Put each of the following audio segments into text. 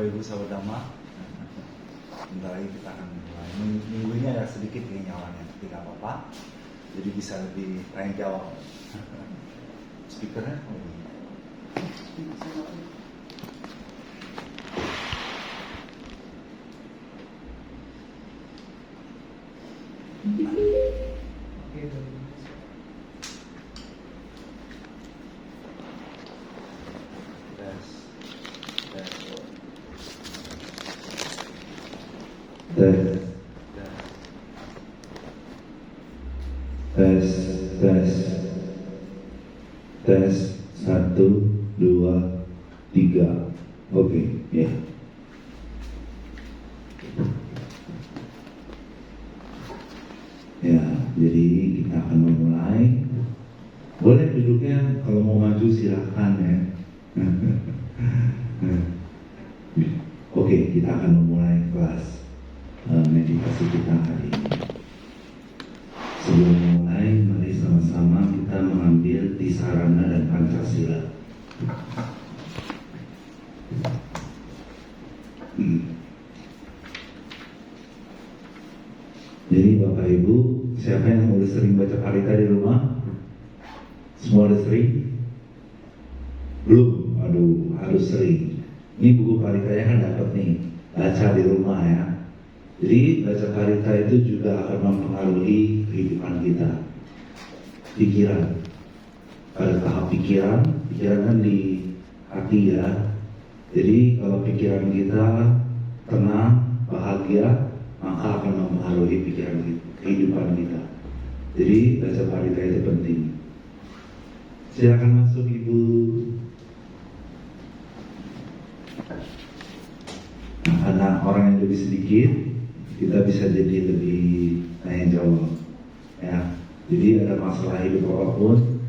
Bapak Ibu Sahabat Dhamma. Bentar lagi kita akan mulai. Minggu ini ada sedikit kenyawanya, tapi tidak apa-apa. Jadi bisa lebih tanya jawab. Speakernya tes 1, 2, 3. Oke, ya. Ya, jadi kita akan memulai. Boleh duduknya, kalau mau maju silahkan ya. Oke, kita akan memulai kelas meditasi kita hari ini. Sebelum mulai, mari sama-sama kita mengambil Tisarana dan Pancasila. Jadi Bapak Ibu, siapa yang udah sering baca Parita di rumah? Semua udah sering? Belum? Aduh, harus sering. Ini buku Paritanya kan dapat nih, baca di rumah ya. Jadi baca Parita itu juga akan mempengaruhi kehidupan kita. Pikiran, pada tahap pikiran kan di hati ya. Jadi kalau pikiran kita tenang, bahagia, maka akan mempengaruhi pikiran kita, kehidupan kita. Jadi baca Parita itu penting. Silakan masuk Ibu. Nah, karena orang yang lebih sedikit, kita bisa jadi lebih tanya jawab ya. Jadi ada masalah hidup apapun,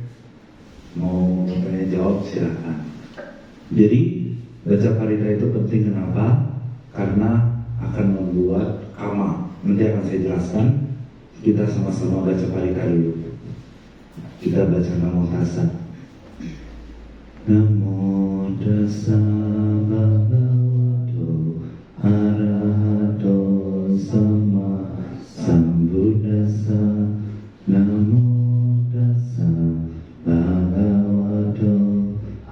mau tanya jawab silakan. Jadi baca Parita itu penting kenapa? Karena akan membuat karma. Nanti akan saya jelaskan. Kita sama-sama baca Parita dulu. Kita baca Namo Tassa. Namo Tassa Bhagavato Arahato Sama Sambuddhassa. Namo Tassa Bhagavato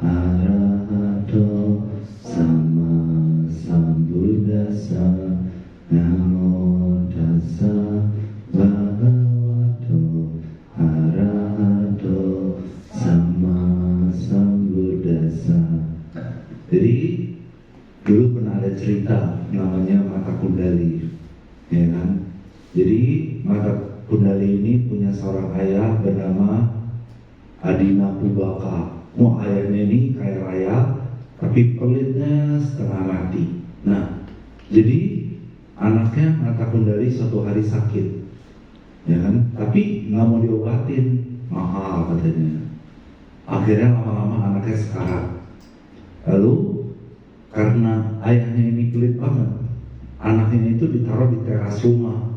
Arahato Sama Sambuddhassa. Namo Tassa Bhagavato Arahato Sama Sambuddhassa. Jadi dulu pernah ada cerita namanya Mata Kundali, ya kan? Jadi Mata Kundali ini punya seorang ayah bernama Adina Pubaka. Ayahnya ini kaya raya, tapi pelitnya setengah mati. Nah, jadi anaknya Mata Kundali suatu hari sakit, ya kan? Tapi nggak mau diobatin, mahal katanya. Akhirnya lama-lama anaknya sekarat. Lalu karena ayahnya ini pelit banget, anaknya itu ditaruh di teras rumah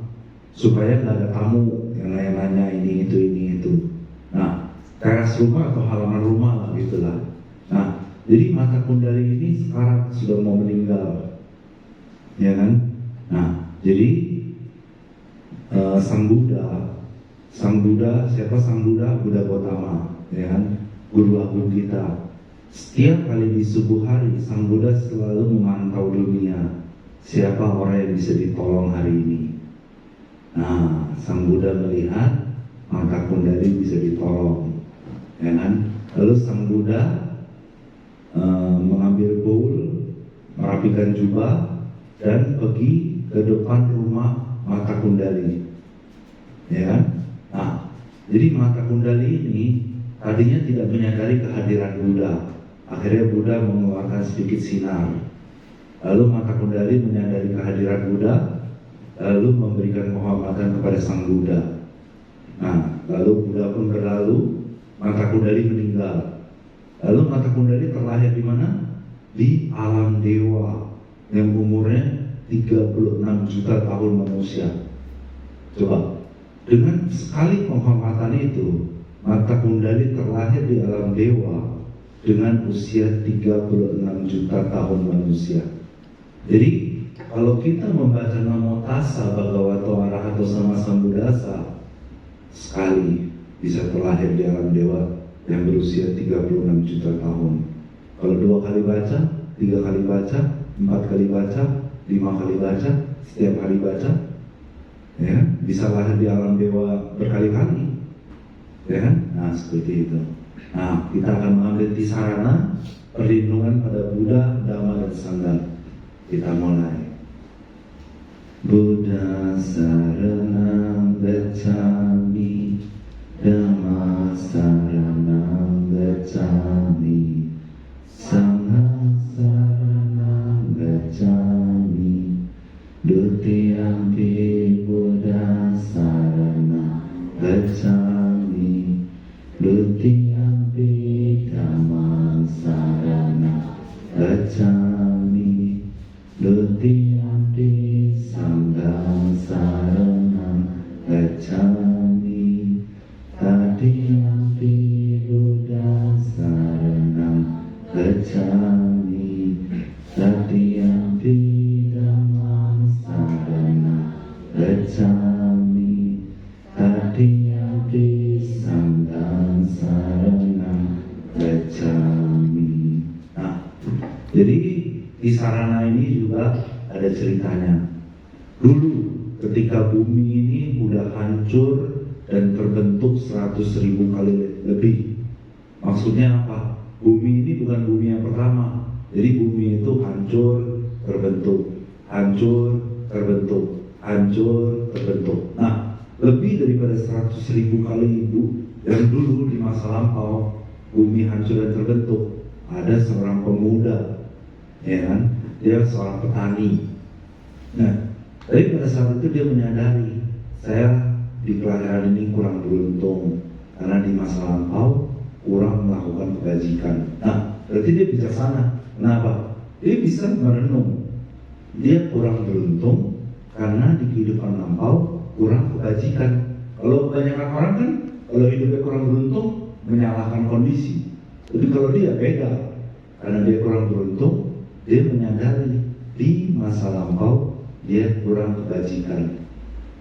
supaya nggak ada tamu yang nanya-nanya ini itu. Nah, teras rumah atau halaman rumah lah gitulah. Nah, jadi Mata Kundali ini sekarang sudah mau meninggal, ya kan? Nah, jadi Sang Buddha siapa Sang Buddha? Buddha Gautama, ya kan? Guru agung kita. Setiap kali di subuh hari, Sang Buddha selalu memantau dunia. Siapa orang yang bisa ditolong hari ini? Nah, Sang Buddha melihat Mata Kundali bisa ditolong, ya kan? Lalu Sang Buddha mengambil bowl, merapikan jubah, dan pergi ke depan rumah Mata Kundali, ya kan? Nah, jadi Mata Kundali ini tadinya tidak menyadari kehadiran Buddha. Akhirnya Buddha mengeluarkan sedikit sinar. Lalu Mata Kundali menyadari kehadiran Buddha, lalu memberikan penghormatan kepada Sang Buddha. Nah, lalu Buddha pun berlalu, Mata Kundali meninggal. Lalu Mata Kundali terlahir di mana? Di alam dewa yang umurnya 36 juta tahun manusia. Coba, dengan sekali penghormatan itu, Mata Kundali terlahir di alam dewa dengan usia 36 juta tahun manusia. Jadi kalau kita membaca Namo Tassa Bhagavato Arahato Sama Sambuddhassa, sekali bisa terlahir di alam dewa yang berusia 36 juta tahun. Kalau 2 kali baca, 3 kali baca, 4 kali baca, 5 kali baca, setiap hari baca, ya bisa lahir di alam dewa berkali-kali, ya kan? Nah seperti itu. Nah kita akan mengambil tisarana perlindungan pada Buddha, Dhamma, dan Sangha. Kita mulai. Buddha saranam gacchami, Dhamma saranam gacchami, Sangha saranam gacchami, Dutiyampi Buddha saranam gacchami, Dutiyampi Dhamma saranam gacchami, Dutiyampi Sangha saranam gacchami, Tatiyampi Buddha saranam gacchami, Tatiyampi Dhamma saranam gacchami, Tatiyampi Sangha saranam gacchami. Nah, jadi di sarana ini juga ada ceritanya. Dulu ketika bumi ini udah hancur dan terbentuk 100.000 kali lebih. Maksudnya apa? Bumi ini bukan bumi yang pertama. Jadi bumi itu hancur, terbentuk, hancur, terbentuk, hancur, terbentuk. Nah, lebih daripada 100.000 kali itu. Dan dulu di masa lampau bumi hancur dan terbentuk, ada seorang pemuda, ya kan? Dia seorang petani. Nah, tapi pada saat itu dia menyadari, saya di kelahiran ini kurang beruntung karena di masa lampau kurang melakukan kebajikan. Nah, berarti dia bijaksana. Kenapa? Dia bisa merenung. Dia kurang beruntung karena di kehidupan lampau kurang kebajikan. Kalau kebanyakan orang kan, kalau hidupnya kurang beruntung menyalahkan kondisi. Tapi kalau dia beda, karena dia kurang beruntung, dia menyadari di masa lampau dia kurang kebajikan.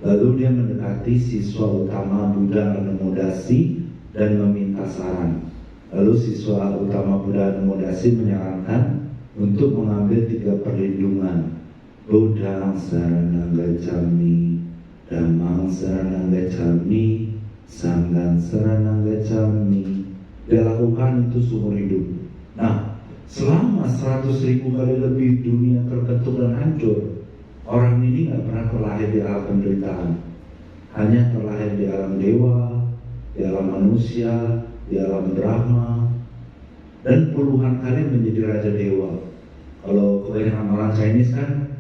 Lalu dia mendekati siswa utama Buddha Anumodasi dan meminta saran. Lalu siswa utama Buddha Anumodasi menyarankan untuk mengambil 3 perlindungan. Buddha saranam gacchami, Dhammam saranam gacchami, Sangham saranam gacchami. Dia lakukan itu seumur hidup. Nah, selama 100.000 kali lebih dunia terbentuk dan hancur, orang ini nggak pernah terlahir di alam penderitaan. Hanya terlahir di alam dewa, di alam manusia, di alam Brahma, dan puluhan kali menjadi raja dewa. Kalau kebanyakan orang Chinese kan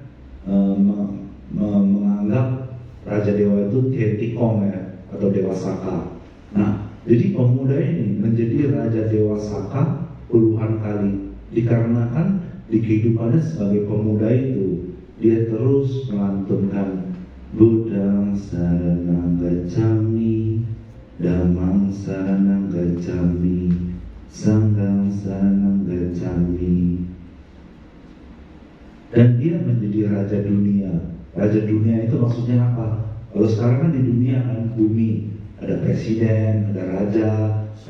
menganggap raja dewa itu Tiantikong ya, atau Dewa Saka. Nah, jadi pemuda ini menjadi raja Dewa Saka puluhan kali, dikarenakan di kehidupannya sebagai pemuda itu dia terus melantunkan Buddha saranam gacchami, Dhammam saranam gacchami, Sangham saranam gacchami. Dan dia menjadi raja dunia. Raja dunia itu maksudnya apa? Kalau sekarang kan di dunia kan bumi, ada presiden, ada raja,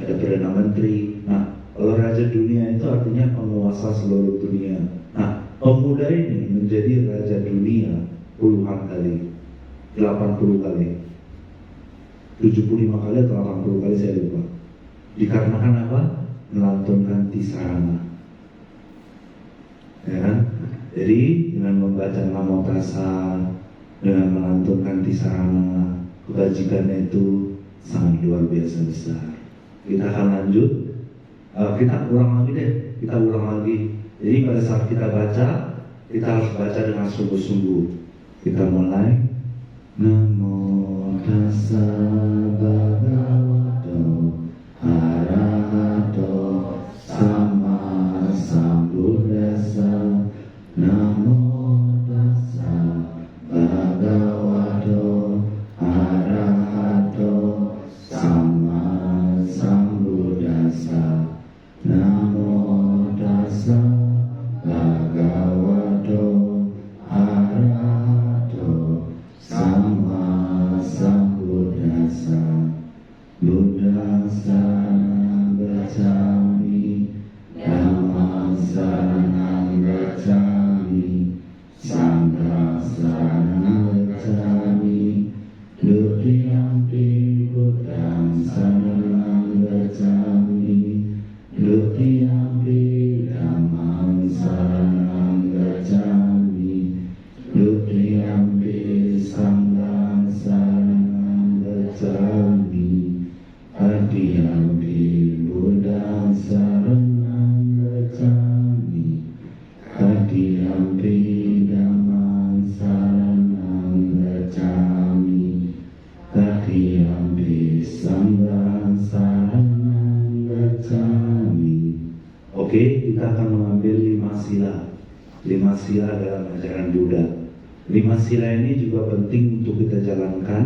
ada perdana menteri. Nah, kalau raja dunia itu artinya penguasa seluruh dunia. Nah, pemuda ini menjadi raja dunia puluhan kali, 80 kali, 75 kali atau 80 kali saya lupa. Dikarenakan apa? Melantunkan tisarana. Ya kan? Jadi dengan membaca Namo Tassa, dengan melantunkan tisarana, kebajikannya itu sangat luar biasa besar. Kita akan lanjut. Kita ulang lagi deh. Kita ulang lagi. Jadi pada saat kita baca, kita harus baca dengan sungguh-sungguh. Kita mulai. Namo Tassa Bhagavato Arahato Sama Sambuddhassa. Namo Tassa Bhagavato Arahato Sama Sambuddhassa. Namo Tassa Bhagavato sila. 5 sila dalam ajaran Buddha. 5 sila ini juga penting untuk kita jalankan.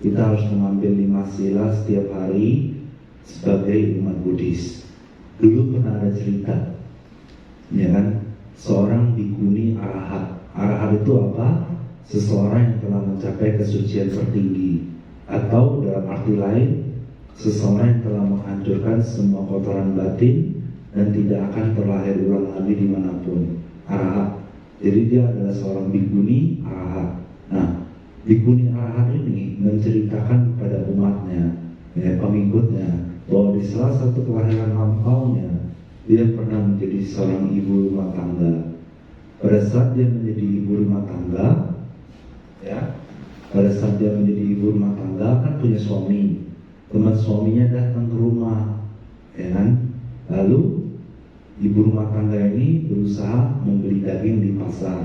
Kita harus mengambil 5 sila setiap hari sebagai umat Buddhis. Dulu pernah ada cerita, ya kan? Seorang bikuni arahat. Arahat itu apa? Seseorang yang telah mencapai kesucian tertinggi, atau dalam arti lain, seseorang yang telah menghancurkan semua kotoran batin dan tidak akan terlahir ulang lagi dimanapun. Arahat. Jadi dia adalah seorang bikuni arahat. Nah, bikuni arahat ini menceritakan kepada umatnya, ya, pengikutnya, bahwa di salah satu kelahiran lampaunya dia pernah menjadi seorang ibu rumah tangga. Pada saat dia menjadi ibu rumah tangga, ya, pada saat dia menjadi ibu rumah tangga kan punya suami. Teman suaminya datang ke rumah, ya kan? Lalu ibu rumah tangga ini berusaha membeli daging di pasar.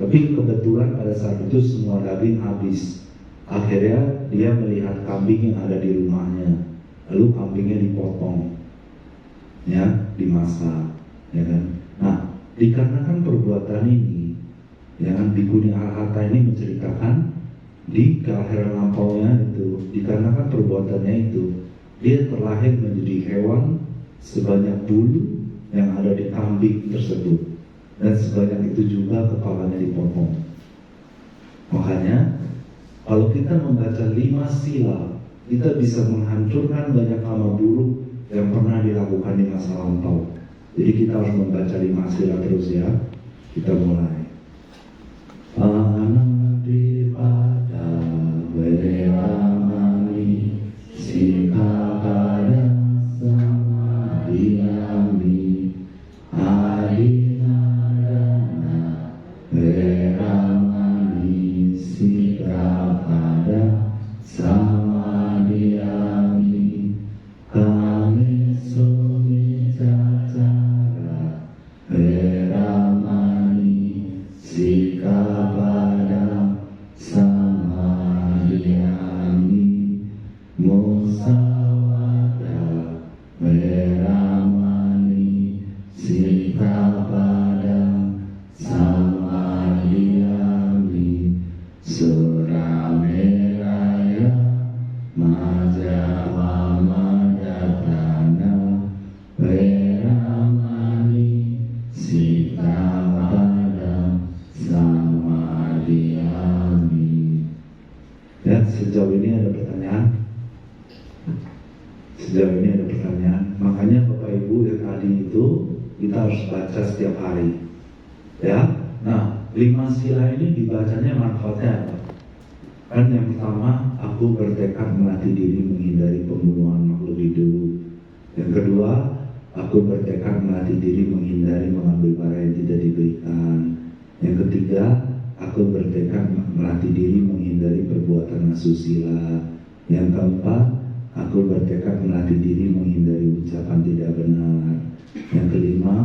Tapi kebetulan pada saat itu semua daging habis. Akhirnya dia melihat kambing yang ada di rumahnya. Lalu kambingnya dipotong, ya, dimasak, ya kan? Nah, dikarenakan perbuatan ini, ya kan, bikuni arahata ini menceritakan di kelahiran lampaunya itu, dikarenakan perbuatannya itu, dia terlahir menjadi hewan sebanyak bulu yang ada di kambing tersebut, dan sebanyak itu juga kepalanya dipotong. Makanya kalau kita membaca 5 sila, kita bisa menghancurkan banyak hal buruk yang pernah dilakukan di masa lampau. Jadi kita harus membaca 5 sila terus, ya. Kita mulai. Anadipada Veramani Sikkhapada Samadhiyami Adinadana Veramani Sikkhapada Samadhiyami Kamesu Micacara Veramani Sikkhapada Samadhiyami Musawada Veramani Sikkhapada Samadhiyami Surameraya Majapahmadana Veramani Sikkhapada Samadhiyami. Ya, sejauh ini ada pertanyaan? Sejauh ini ada pertanyaan. Makanya Bapak Ibu yang tadi itu kita harus baca setiap hari, ya. Nah, 5 sila ini dibacanya manfaatnya apa? Kan yang pertama, aku bertekad melatih diri menghindari pembunuhan makhluk hidup. Yang kedua, aku bertekad melatih diri menghindari mengambil barang yang tidak diberikan. Yang ketiga, aku bertekad melatih diri menghindari perbuatan asusila. Yang keempat, aku bertekad melatih diri menghindari ucapan tidak benar. Yang kelima,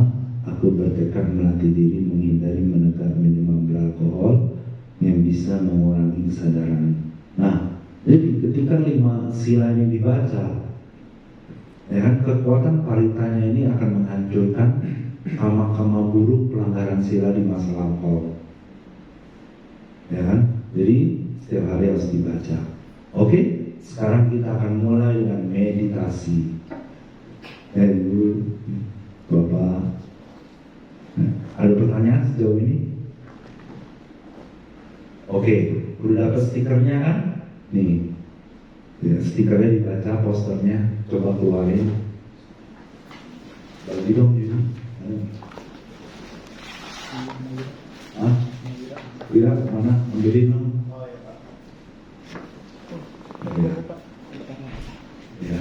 aku bertekad melatih diri menghindari menegak minuman beralkohol yang bisa mengurangi kesadaran. Nah, jadi ketika 5 sila ini dibaca, ya kan, kekuatan paritanya ini akan menghancurkan kama-kama buruk pelanggaran sila di masa lampau. Ya kan? Jadi setiap hari harus dibaca. Oke, sekarang kita akan mulai dengan meditasi. Ya Ibu, Bapak, ada pertanyaan sejauh ini? Oke, udah dapat stikernya kan? Nih, ya, stikernya dibaca, posternya coba keluarin. Bagi dong ini. Hah? Kira mana? Ambilin dong. Ya. Ya.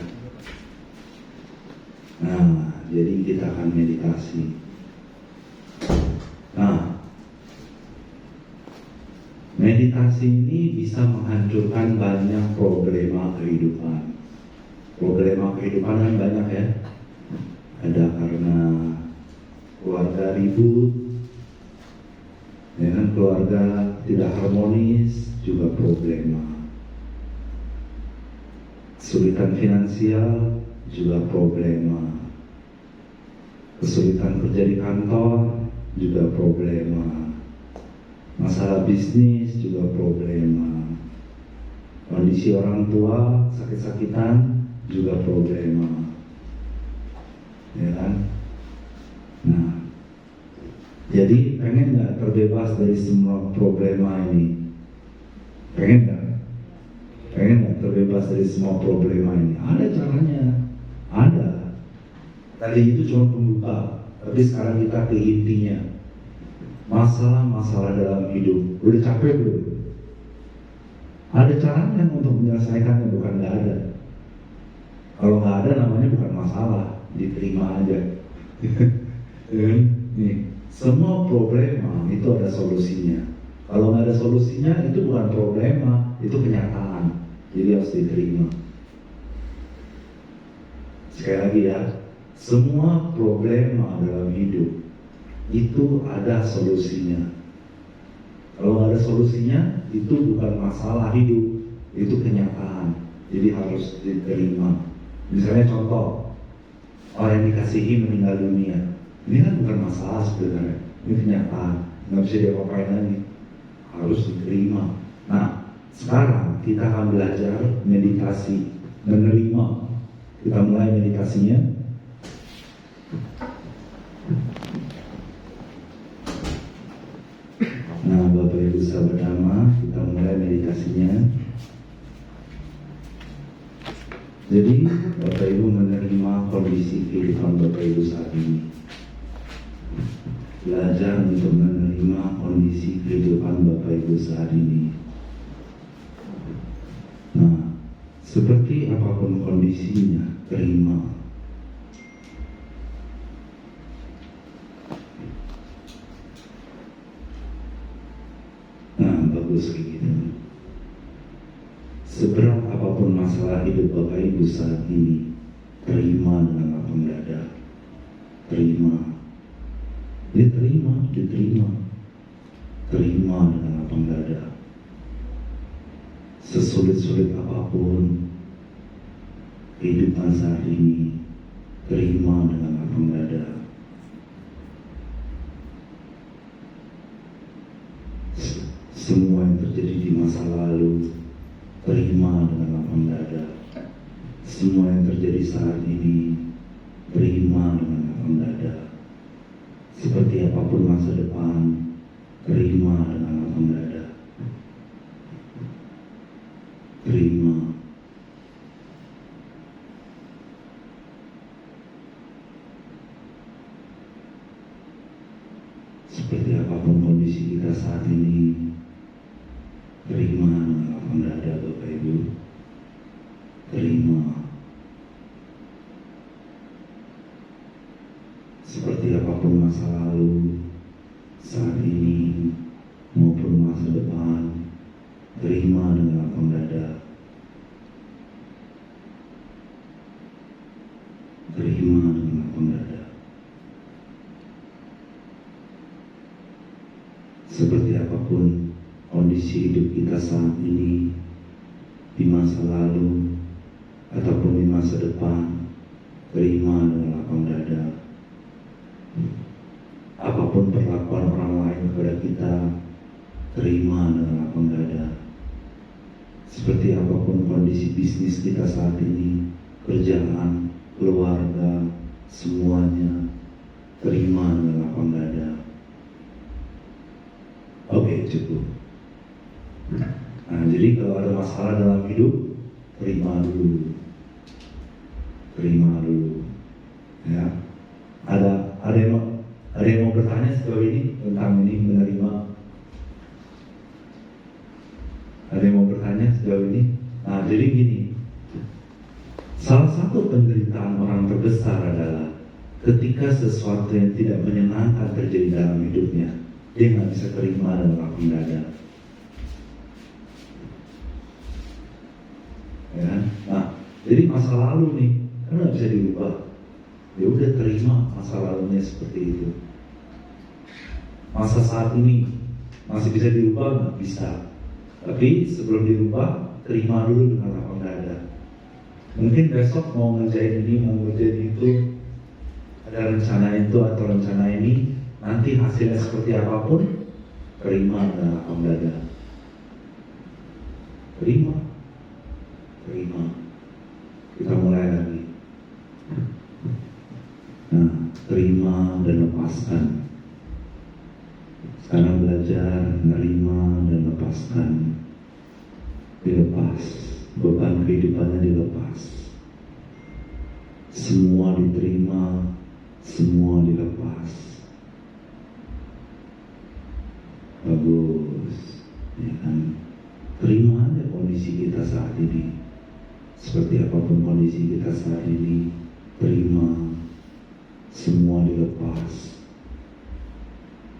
Nah, jadi kita akan meditasi. Nah, meditasi ini bisa menghancurkan banyak problema kehidupan. Problema kehidupan kan banyak, ya. Ada karena keluarga ribut, ya kan, keluarga tidak harmonis, juga problema. Kesulitan finansial, juga problema. Kesulitan kerja di kantor, juga problema, masalah bisnis juga problema, kondisi orang tua sakit-sakitan juga problema, ya kan? Nah, jadi pengen nggak terbebas dari semua problema ini? Pengen nggak? Pengen nggak terbebas dari semua problema ini? Ada caranya, ada. Tadi itu cuma pembuka, tapi sekarang kita ke intinya. Masalah-masalah dalam hidup, udah capek belum? Ada caranya untuk menyelesaikannya, bukan nggak ada. Kalau nggak ada namanya bukan masalah, diterima aja. Nih, semua problema itu ada solusinya. Kalau nggak ada solusinya itu bukan problema, itu kenyataan. Jadi harus diterima. Sekali lagi ya, semua problema dalam hidup itu ada solusinya. Kalau nggak ada solusinya, itu bukan masalah hidup, itu kenyataan. Jadi harus diterima. Misalnya contoh, orang yang dikasihi meninggal dunia. Ini kan bukan masalah sebenarnya, ini kenyataan. Nggak bisa diapa-apain lagi, harus diterima. Nah, sekarang kita akan belajar meditasi, menerima. Kita mulai meditasinya. Nah, Bapak Ibu sahabat Dhamma, kita mulai meditasinya. Jadi, Bapak Ibu menerima kondisi kehidupan Bapak Ibu saat ini. Belajar untuk menerima kondisi kehidupan Bapak Ibu saat ini. Nah, seperti apapun kondisinya, terima. Nah, bagus kayak gitu. Seberat apapun masalah hidup Bapak Ibu saat ini, terima dengan lapang dada. Terima. Diterima. Terima dengan lapang dada. Sesulit-sulit apapun kehidupan saat ini, terima dengan lapang dada. Semua yang terjadi di masa lalu, terima dengan lapang dada. Semua yang terjadi saat ini, terima dengan lapang dada. Seperti apapun masa depan, terima dengan lapang dada. Terima. Seperti apapun kondisi kita saat ini, terima dengan lapang dada Bapak Ibu. Terima. Seperti apapun masa lalu, saat ini, maupun masa depan, terima dengan lapang dada. Terima dengan lapang dada. Seperti apapun kondisi hidup kita saat ini, di masa lalu, ataupun di masa depan, terima dengan lapang dada. Apapun perlakuan orang lain kepada kita, terima dengan lapang dada. Seperti apapun kondisi bisnis kita saat ini, kerjaan, keluarga, semuanya, terima dengan lapang dada. Oke, cukup. Nah, jadi kalau ada masalah dalam hidup, terima dulu. Terima dulu. Ya. Ada yang mau bertanya sejauh ini tentang ini menerima? Ada yang mau bertanya sejauh ini? Nah, jadi gini. Salah satu penderitaan orang terbesar adalah ketika sesuatu yang tidak menyenangkan terjadi dalam hidupnya, dia nggak bisa terima dengan lapang dada. Ya, nah, jadi masa lalu nih, kan nggak bisa dirubah. Ya udah, terima masa lalunya seperti itu. Masa saat ini masih bisa dirubah, nggak bisa. Tapi sebelum dirubah, terima dulu dengan lapang dada. Mungkin besok mau ngerjain ini, mau ngerjain itu, ada rencana itu atau rencana ini, nanti hasilnya seperti apapun, terima dengan lapang dada. Terima. Kita mulai lagi. Nah, terima dan lepaskan. Sekarang belajar menerima dan lepaskan. Dilepas, beban kehidupannya dilepas. Semua diterima, semua dilepas. Bagus, ya kan? Terima aja kondisi kita saat ini. Seperti apapun kondisi kita saat ini, terima. Semua dilepas.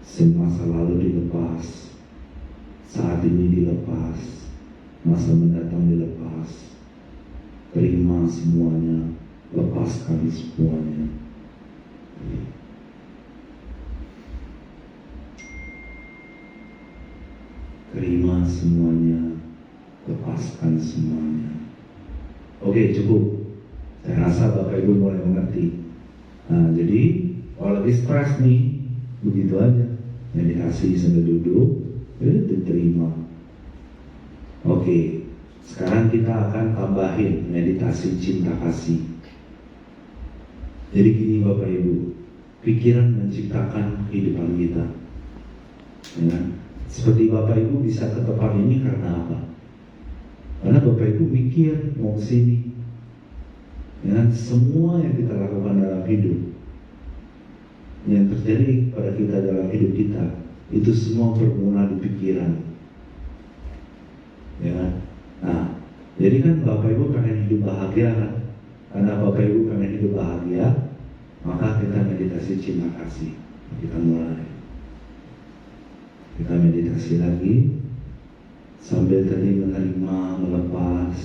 Semua masa lalu dilepas. Saat ini dilepas. Masa mendatang dilepas. Terima semuanya. Lepaskan semuanya. Terima semuanya. Lepaskan semuanya. Oke, cukup. Saya rasa Bapak Ibu mulai mengerti. Nah, jadi kalau lagi stres nih, begitu aja. Meditasi sambil duduk, diterima. Oke, sekarang kita akan tambahin meditasi cinta kasih. Jadi gini Bapak Ibu, pikiran menciptakan kehidupan kita. Ya, seperti Bapak Ibu bisa ke tempat ini karena apa? Karena Bapak Ibu mikir mau kesini. Ya, semua yang kita lakukan dalam hidup, yang terjadi pada kita dalam hidup kita, itu semua bermula di pikiran. Ya kan? Nah, jadi kan Bapak Ibu pengen hidup bahagia kan? Karena Bapak Ibu pengen hidup bahagia, maka kita meditasi cinta kasih. Kita mulai. Kita meditasi lagi sambil tadi menerima, melepas.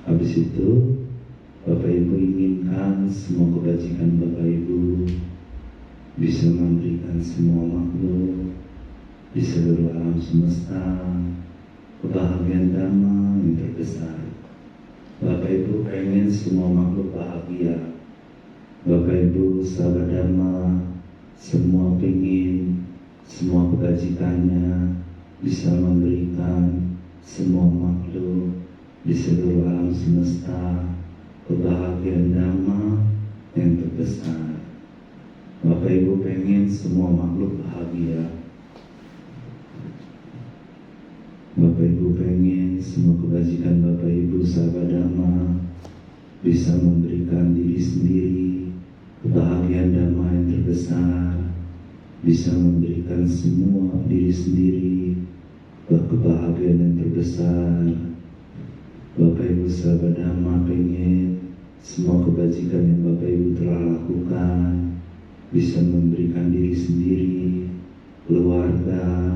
Habis itu Bapak Ibu inginkan semua kebajikan Bapak Ibu bisa memberikan semua makhluk di seluruh alam semesta kebahagiaan damai yang terbesar. Bapak Ibu pengen semua makhluk bahagia. Bapak Ibu sahabat Dhamma semua pengen semua kebajikannya bisa memberikan semua makhluk di seluruh alam semesta kebahagiaan Dhamma yang terbesar. Bapak Ibu pengen semua makhluk bahagia. Bapak Ibu pengen semua kebajikan Bapak Ibu sahabat Dhamma bisa memberikan diri sendiri kebahagiaan Dhamma yang terbesar, bisa memberikan semua diri sendiri kebahagiaan yang terbesar. Bapak Ibu sahabat Dhamma pengen semua kebajikan yang Bapak Ibu telah lakukan bisa memberikan diri sendiri, keluarga,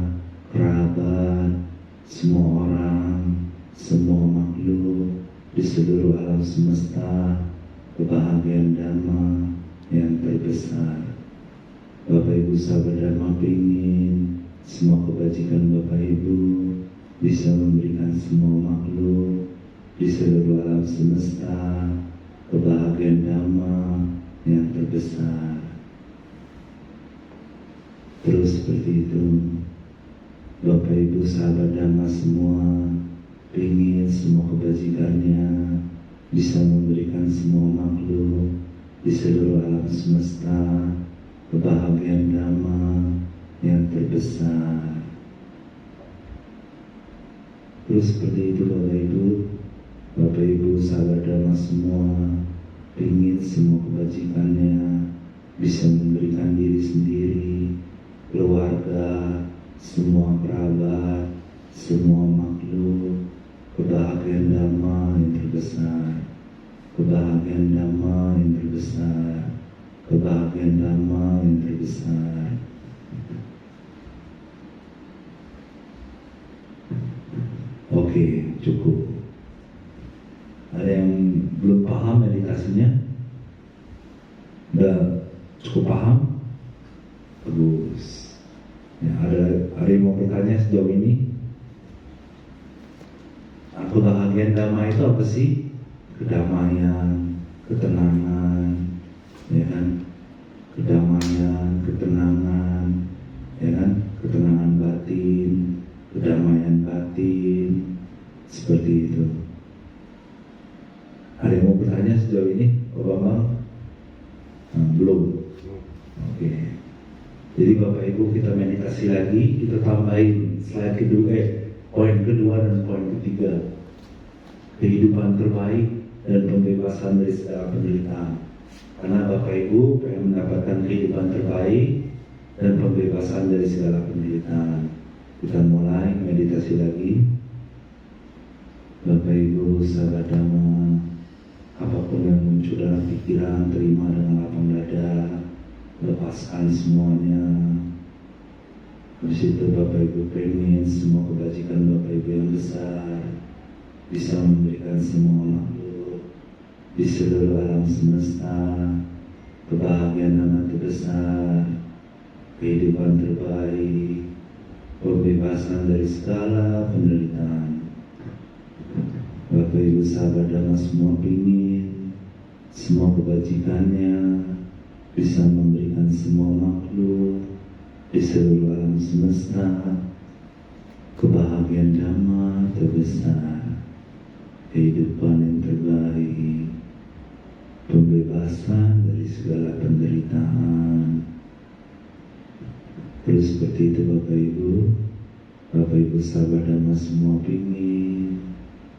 kerabat, semua orang, semua makhluk di seluruh alam semesta kebahagiaan Dhamma yang terbesar. Bapak Ibu sahabat Dhamma pengen semua kebajikan Bapak Ibu bisa memberikan semua makhluk di seluruh alam semesta kebahagiaan Dhamma yang terbesar. Terus seperti itu. Bapak Ibu sahabat Dhamma semua ingin semua kebajikannya bisa memberikan semua makhluk di seluruh alam semesta kebahagiaan Dhamma yang terbesar. Terus seperti itu Bapak Ibu sahabat Dhamma semua ingin semua kebajikannya bisa memberikan diri sendiri, keluarga, semua kerabat, semua makhluk kebahagiaan Dhamma yang terbesar, kebahagiaan Dhamma yang terbesar, kebahagiaan Dhamma yang terbesar. Oke, cukup. Ada yang belum paham meditasinya? Udah cukup paham? Bagus. Ya, ada yang mau bertanya sejauh ini? Kebahagiaan Dhamma itu apa sih? Kedamaian, ketenangan, ya kan? kedamaian, ketenangan, ya kan? Ketenangan batin, kedamaian batin, seperti itu. Ada yang mau bertanya sejauh ini, Pak Bambang? Belum. Oke. Jadi Bapak Ibu kita meditasi lagi, kita tambahin slide kedua, poin kedua dan poin ketiga. Kehidupan terbaik dan pembebasan dari segala penderitaan. Karena Bapak Ibu pengen mendapatkan kehidupan terbaik dan pembebasan dari segala penderitaan. Kita mulai meditasi lagi. Bapak Ibu sahabat Dhamma, apapun yang muncul dalam pikiran, terima dengan lapang dada, lepaskan semuanya. Habis itu Bapak Ibu pengen semua kebajikan Bapak Ibu yang besar bisa memberikan semua makhluk di seluruh alam semesta kebahagiaan amat terbesar, kehidupan terbaik, pembebasan dari segala penderitaan. Bapak Ibu sahabat Dhamma semua ingin semua kebajikannya bisa memberikan semua makhluk di seluruh alam semesta kebahagiaan Dhamma terbesar, kehidupan yang terbaik, pembebasan dari segala penderitaan. Terus seperti itu Bapak Ibu sahabat Dhamma semua ingin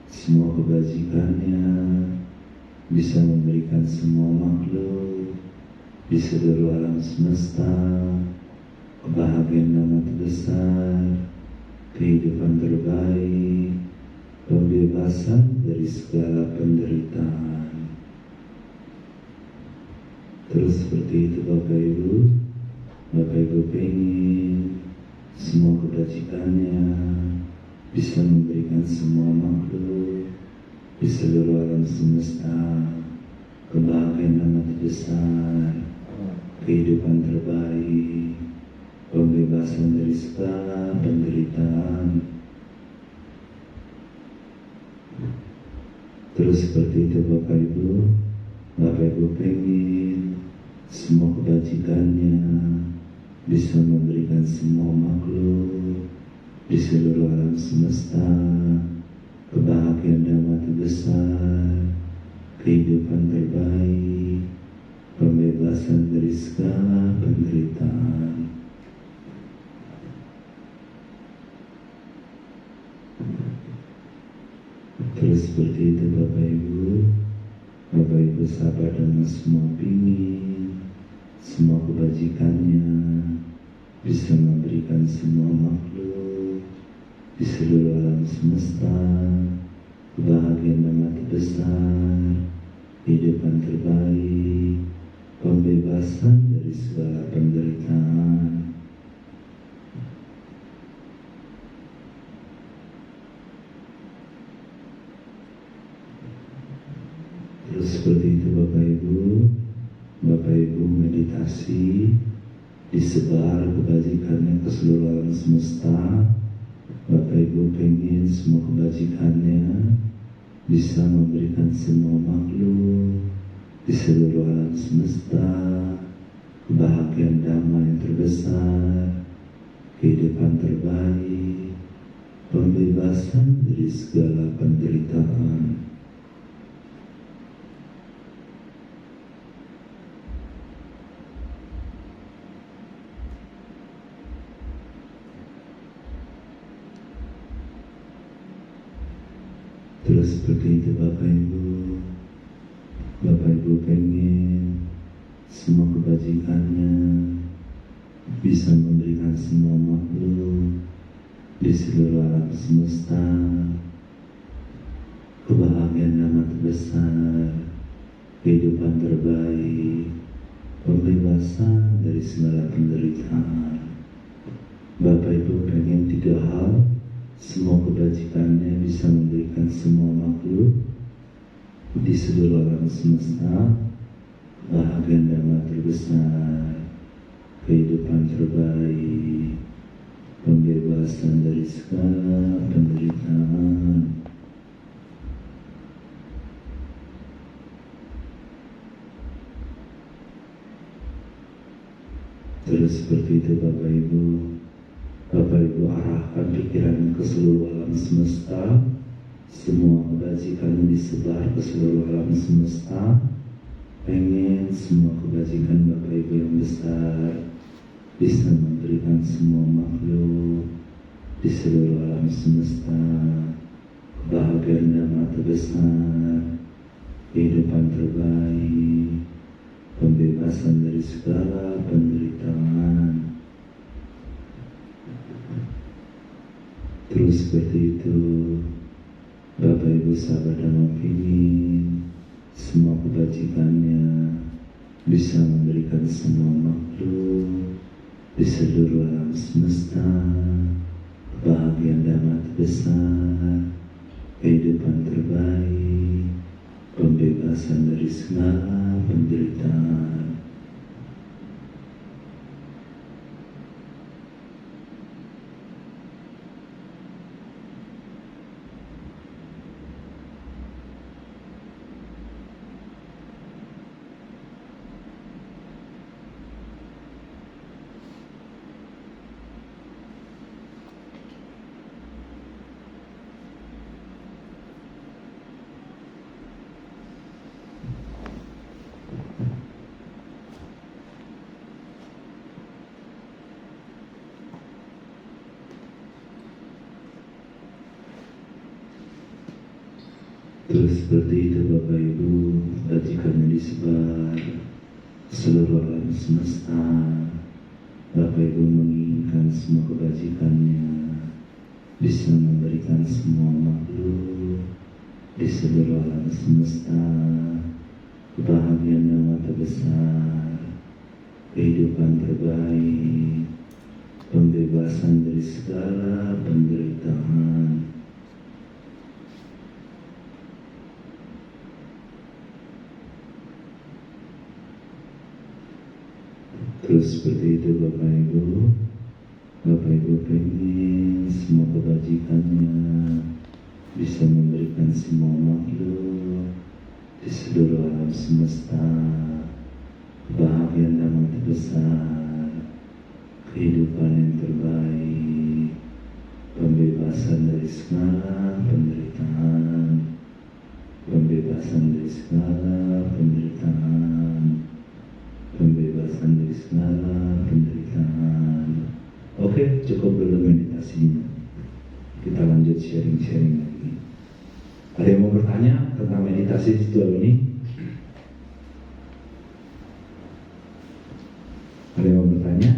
semua kebajikannya bisa memberikan semua makhluk di seluruh alam semesta kebahagiaan Dhamma terbesar, kehidupan terbaik, pembebasan dari segala penderitaan. Terus seperti itu Bapak Ibu pengen semua kebajikannya bisa memberikan semua makhluk di seluruh alam semesta kebahagiaan Dhamma terbesar, kehidupan terbaik, pembebasan dari segala penderitaan. Terus seperti itu Bapak Ibu pengen semua kebajikannya bisa memberikan semua makhluk di seluruh alam semesta kebahagiaan Dhamma terbesar, kehidupan terbaik, pembebasan dari segala penderitaan. Terus seperti itu Bapak Ibu sahabat Dhamma semua ingin semua kebajikannya bisa memberikan semua makhluk di seluruh alam semesta kebahagiaan Dhamma terbesar, kehidupan terbaik, pembebasan dari segala penderitaan. Terus seperti itu Bapak Ibu meditasi, disebar kebajikannya ke seluruh alam semesta. Bapak Ibu pengen semua kebajikannya bisa memberikan semua makhluk di seluruh alam semesta kebahagiaan Dhamma yang terbesar, kehidupan terbaik, pembebasan dari segala penderitaan. Terus seperti itu Bapak Ibu pengen semua kebajikannya bisa memberikan semua makhluk di seluruh alam semesta kebahagiaan Dhamma terbesar, kehidupan terbaik, pembebasan dari segala penderitaan. Bapak Ibu pengen 3 hal, semua kebajikannya bisa memberikan semua makhluk di seluruh alam semesta kebahagiaan Dhamma terbesar, kehidupan terbaik, pembebasan dari segala penderitaan. Terus seperti itu Bapak Ibu arahkan pikiran ke seluruh alam semesta, semua kebajikan disebar ke seluruh alam semesta. Pengen semua kebajikan Bapak Ibu yang besar bisa memberikan semua makhluk di seluruh alam semesta kebahagiaan damai terbesar, kehidupan terbaik, pembebasan dari segala penderitaan. Terus seperti itu Bapak Ibu sahabat dan opini, semua kebajikannya bisa memberikan semua makhluk di seluruh alam semesta kebahagiaan damai terbesar, kehidupan terbaik, pembebasan dari segala penderitaan. Terus seperti itu Bapak Ibu, kebajikannya disebar seluruh alam semesta. Bapak Ibu menginginkan semua kebajikannya bisa memberikan semua makhluk di seluruh alam semesta kebahagiaan yang terbesar, kehidupan terbaik, pembebasan dari segala penderitaan. Terus seperti itu Bapak Ibu pengen semua kebajikannya bisa memberikan semua makhluk di seluruh alam semesta kebahagiaan yang terbesar, kehidupan yang terbaik, pembebasan dari segala penderitaan, pembebasan dari segala penderitaan, pembebasan dari segala penderitaan. Oke, cukup dulu meditasinya. Kita lanjut sharing-sharing lagi. Ada yang mau bertanya tentang meditasi sejauh ini? Ada yang mau bertanya?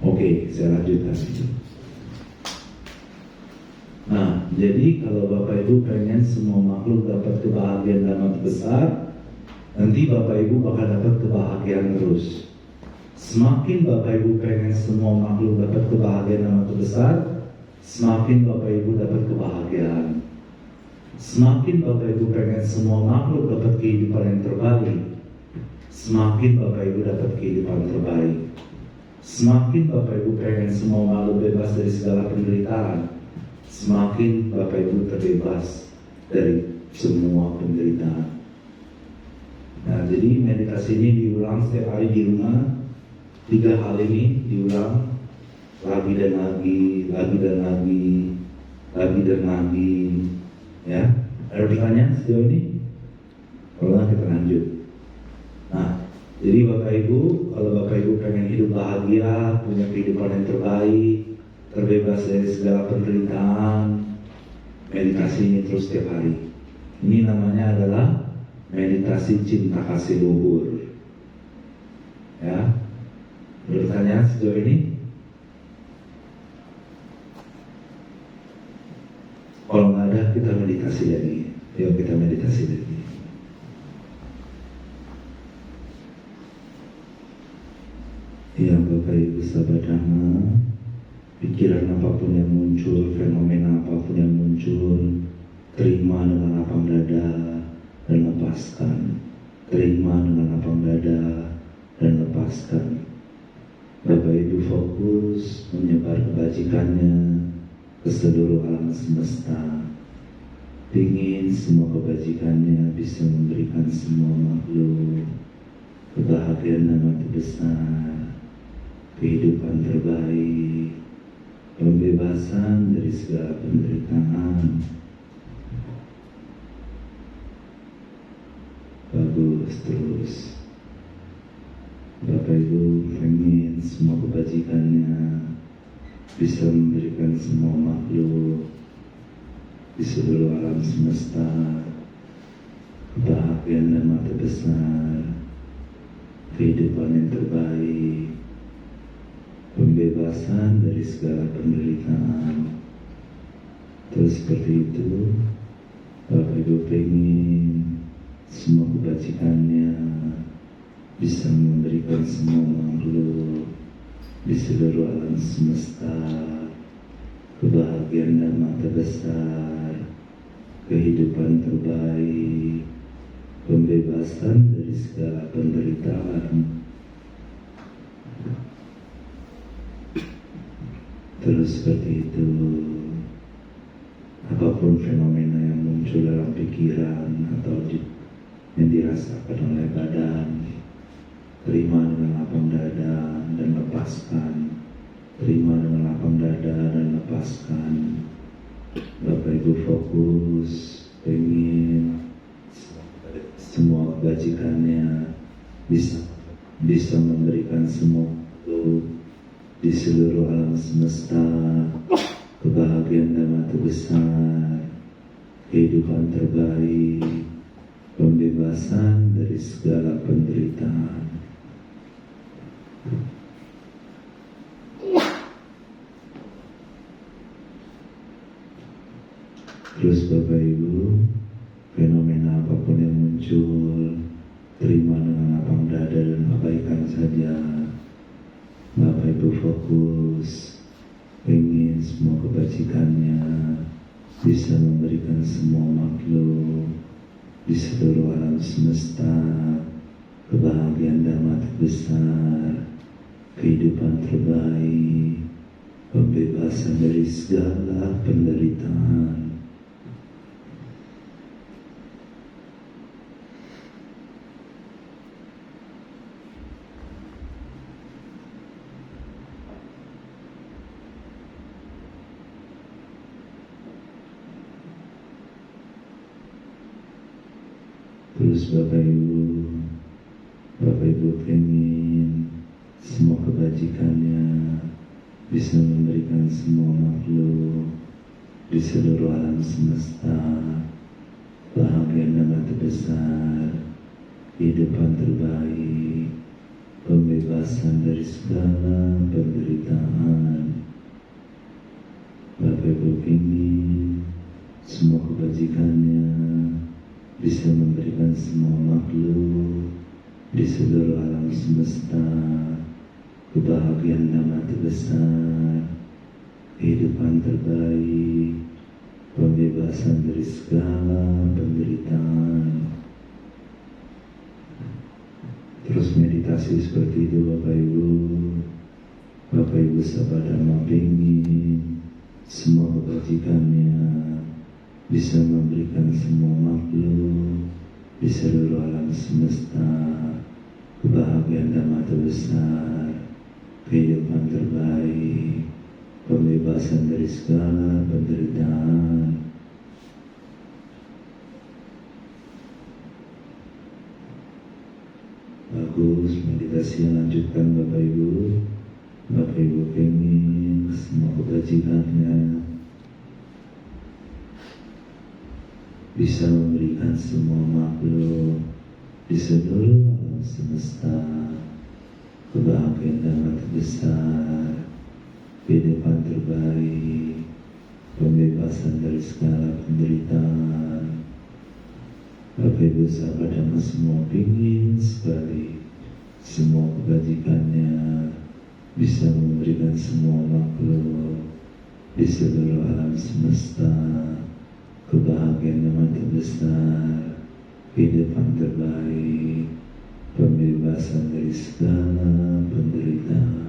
Oke, saya lanjutkan itu. Nah, jadi kalau Bapak Ibu pengen semua makhluk dapat kebahagiaan dan amat besar, nanti Bapak Ibu bakal dapat kebahagiaan terus. Semakin Bapak Ibu pengen semua makhluk dapat kebahagiaan yang amat besar, semakin Bapak Ibu dapat kebahagiaan. Semakin Bapak Ibu pengen semua makhluk dapat kehidupan yang terbaik, semakin Bapak Ibu dapat kehidupan terbaik. Semakin Bapak Ibu pengen semua makhluk bebas dari segala penderitaan, semakin Bapak Ibu terbebas dari semua penderitaan. Nah, jadi meditasi ini diulang setiap hari di rumah. 3 hal ini diulang lagi dan lagi, lagi dan lagi, lagi dan lagi. Ya, ada pertanyaan sejauh ini? Kalau nggak kita lanjut. Nah, jadi Bapak Ibu, kalau Bapak Ibu pengen hidup bahagia, punya kehidupan yang terbaik, terbebas dari segala penderitaan, meditasi ini terus setiap hari. Ini namanya adalah meditasi cinta kasih luhur. Ya, bertanya sejauh ini? Kalau nggak ada, kita meditasi lagi. Yuk kita meditasi lagi. Ya Bapak Ibu sahabat Dhamma, pikiran apapun yang muncul, fenomena apapun yang muncul, terima dengan lapang dada dan lepaskan. Terima dengan lapang dada dan lepaskan. Bapak Ibu fokus menyebar kebajikannya ke seluruh alam semesta. Ingin semua kebajikannya bisa memberikan semua makhluk kebahagiaan dan mati besar, kehidupan terbaik, pembebasan dari segala penderitaan. Bagus terus. Bapak Ibu pengen semua kebajikannya bisa memberikan semua makhluk di seluruh alam semesta kebahagiaan dan mati besar, kehidupan yang terbaik, pembebasan dari segala penderitaan. Terus seperti itu, Bapak Ibu pengen semua kebajikannya bisa memberikan semua makhluk di seluruh alam semesta kebahagiaan dan mata besar, kehidupan terbaik, pembebasan dari segala penderitaan. Terus seperti itu, apapun fenomena yang muncul dalam pikiran atau yang dirasakan oleh badan, terima dengan lapang dada dan lepaskan. Terima dengan lapang dada dan lepaskan. Bapak Ibu fokus, pengen semua kebajikannya bisa memberikan semua di seluruh alam semesta kebahagiaan dan mati besar, kehidupan terbaik, pembebasan dari segala penderitaan. Terus Bapak Ibu, fenomena apapun yang muncul, terima dengan lapang dada dan abaikan saja. Bapak Ibu fokus, ingin semua kebajikannya bisa memberikan semua makhluk di seluruh alam semesta kebahagiaan dan mati besar, kehidupan terbaik, pembebasan dari segala penderitaan. Terus Bapak Ibu pengen semua kebajikannya bisa memberikan semua makhluk di seluruh alam semesta kebahagiaan dan mati besar, kehidupan terbaik, pembebasan dari segala penderitaan. Bapak Ibu pengen semua kebajikannya bisa memberikan semua makhluk di seluruh alam semesta kebahagiaan dan mati besar, kehidupan terbaik, pembebasan dari segala penderitaan. Terus meditasi seperti itu Bapak Ibu sahabat Dhamma pengen semua kebajikannya bisa memberikan semua makhluk di seluruh alam semesta kebahagiaan dan mati besar, kehidupan terbaik, pembebasan dari segala penderitaan. Bagus, meditasi yang lanjutkan Bapak Ibu. Bapak Ibu pengen semua kebajikannya bisa memberikan semua makhluk di seluruh alam semesta kebahagiaan dan mati besar, kehidupan terbaik, pembebasan dari segala penderitaan. Bapak Ibu sahabat Dhamma semua ingin sekali semua kebajikannya bisa memberikan semua makhluk di seluruh alam semesta kebahagiaan dan mati besar, kehidupan terbaik, pembebasan dari segala penderitaan.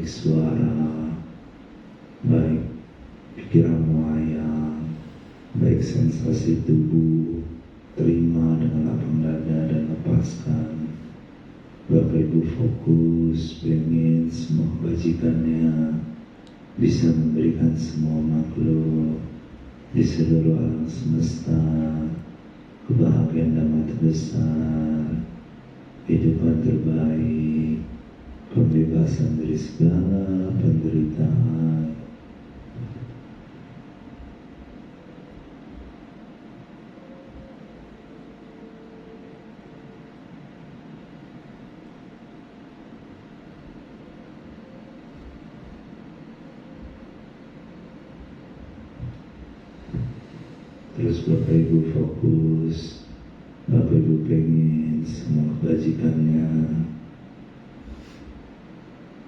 baik suara, baik pikiran melayang, baik sensasi tubuh, terima dengan lapang dada dan lepaskan. Bapak Ibu fokus, pengen semua kebajikannya bisa memberikan semua makhluk di seluruh alam semesta kebahagiaan damai terbesar, kehidupan terbaik, pembebasan dari segala penderitaan. Terus Bapak Ibu fokus, Bapak Ibu pengen semua kebajikannya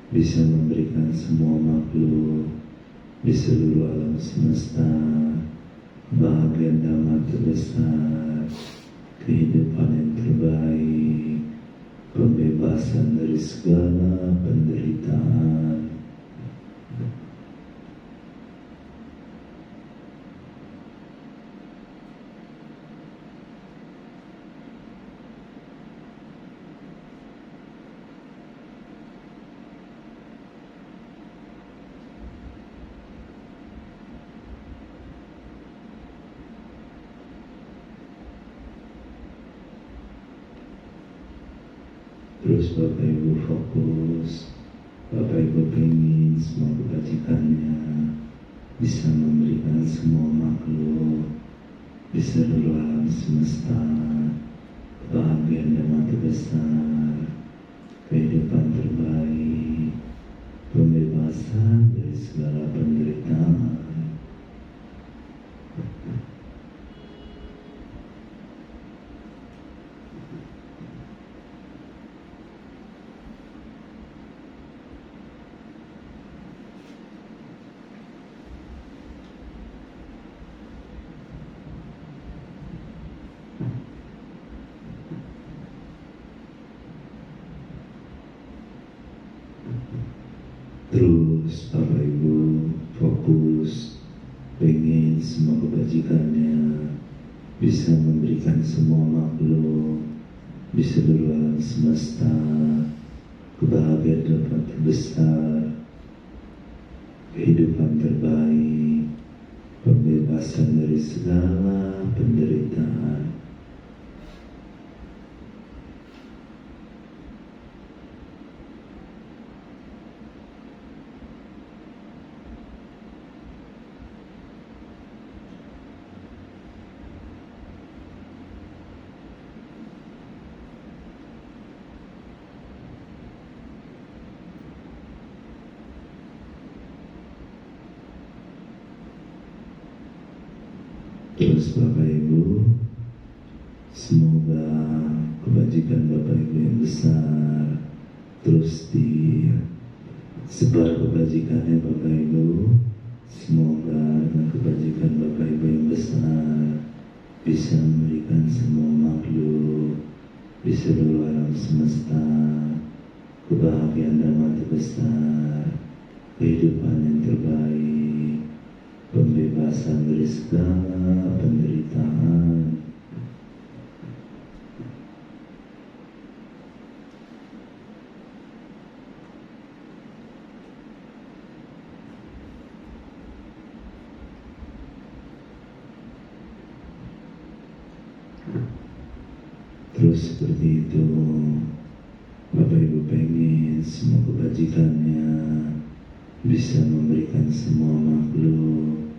bisa memberikan semua makhluk di seluruh alam semesta kebahagiaan damai terbesar, kehidupan yang terbaik, pembebasan dari segala penderitaan. Terus Bapak Ibu fokus, Bapak Ibu pengen semua kebajikannya bisa memberikan semua makhluk di seluruh alam semesta kebahagiaan damai terbesar, kehidupan terbaik, pembebasan dari segala penderitaan. Terus Bapak Ibu fokus, pengen semua kebajikannya bisa memberikan semua makhluk di seluruh alam semesta kebahagiaan dapat terbesar, kehidupan terbaik, pembebasan dari segala penderitaan. Terus Bapak Ibu, semoga kebajikan Bapak Ibu yang besar terus disebar kebajikannya Bapak Ibu. Semoga dengan kebajikan Bapak Ibu yang besar bisa memberikan semua makhluk di seluruh alam semesta kebahagiaan damai terbesar, kehidupan yang terbaik, pembebasan dari segala penderitaan. Terus seperti itu, Bapak Ibu pengen semua kebajikannya bisa memberikan semua makhluk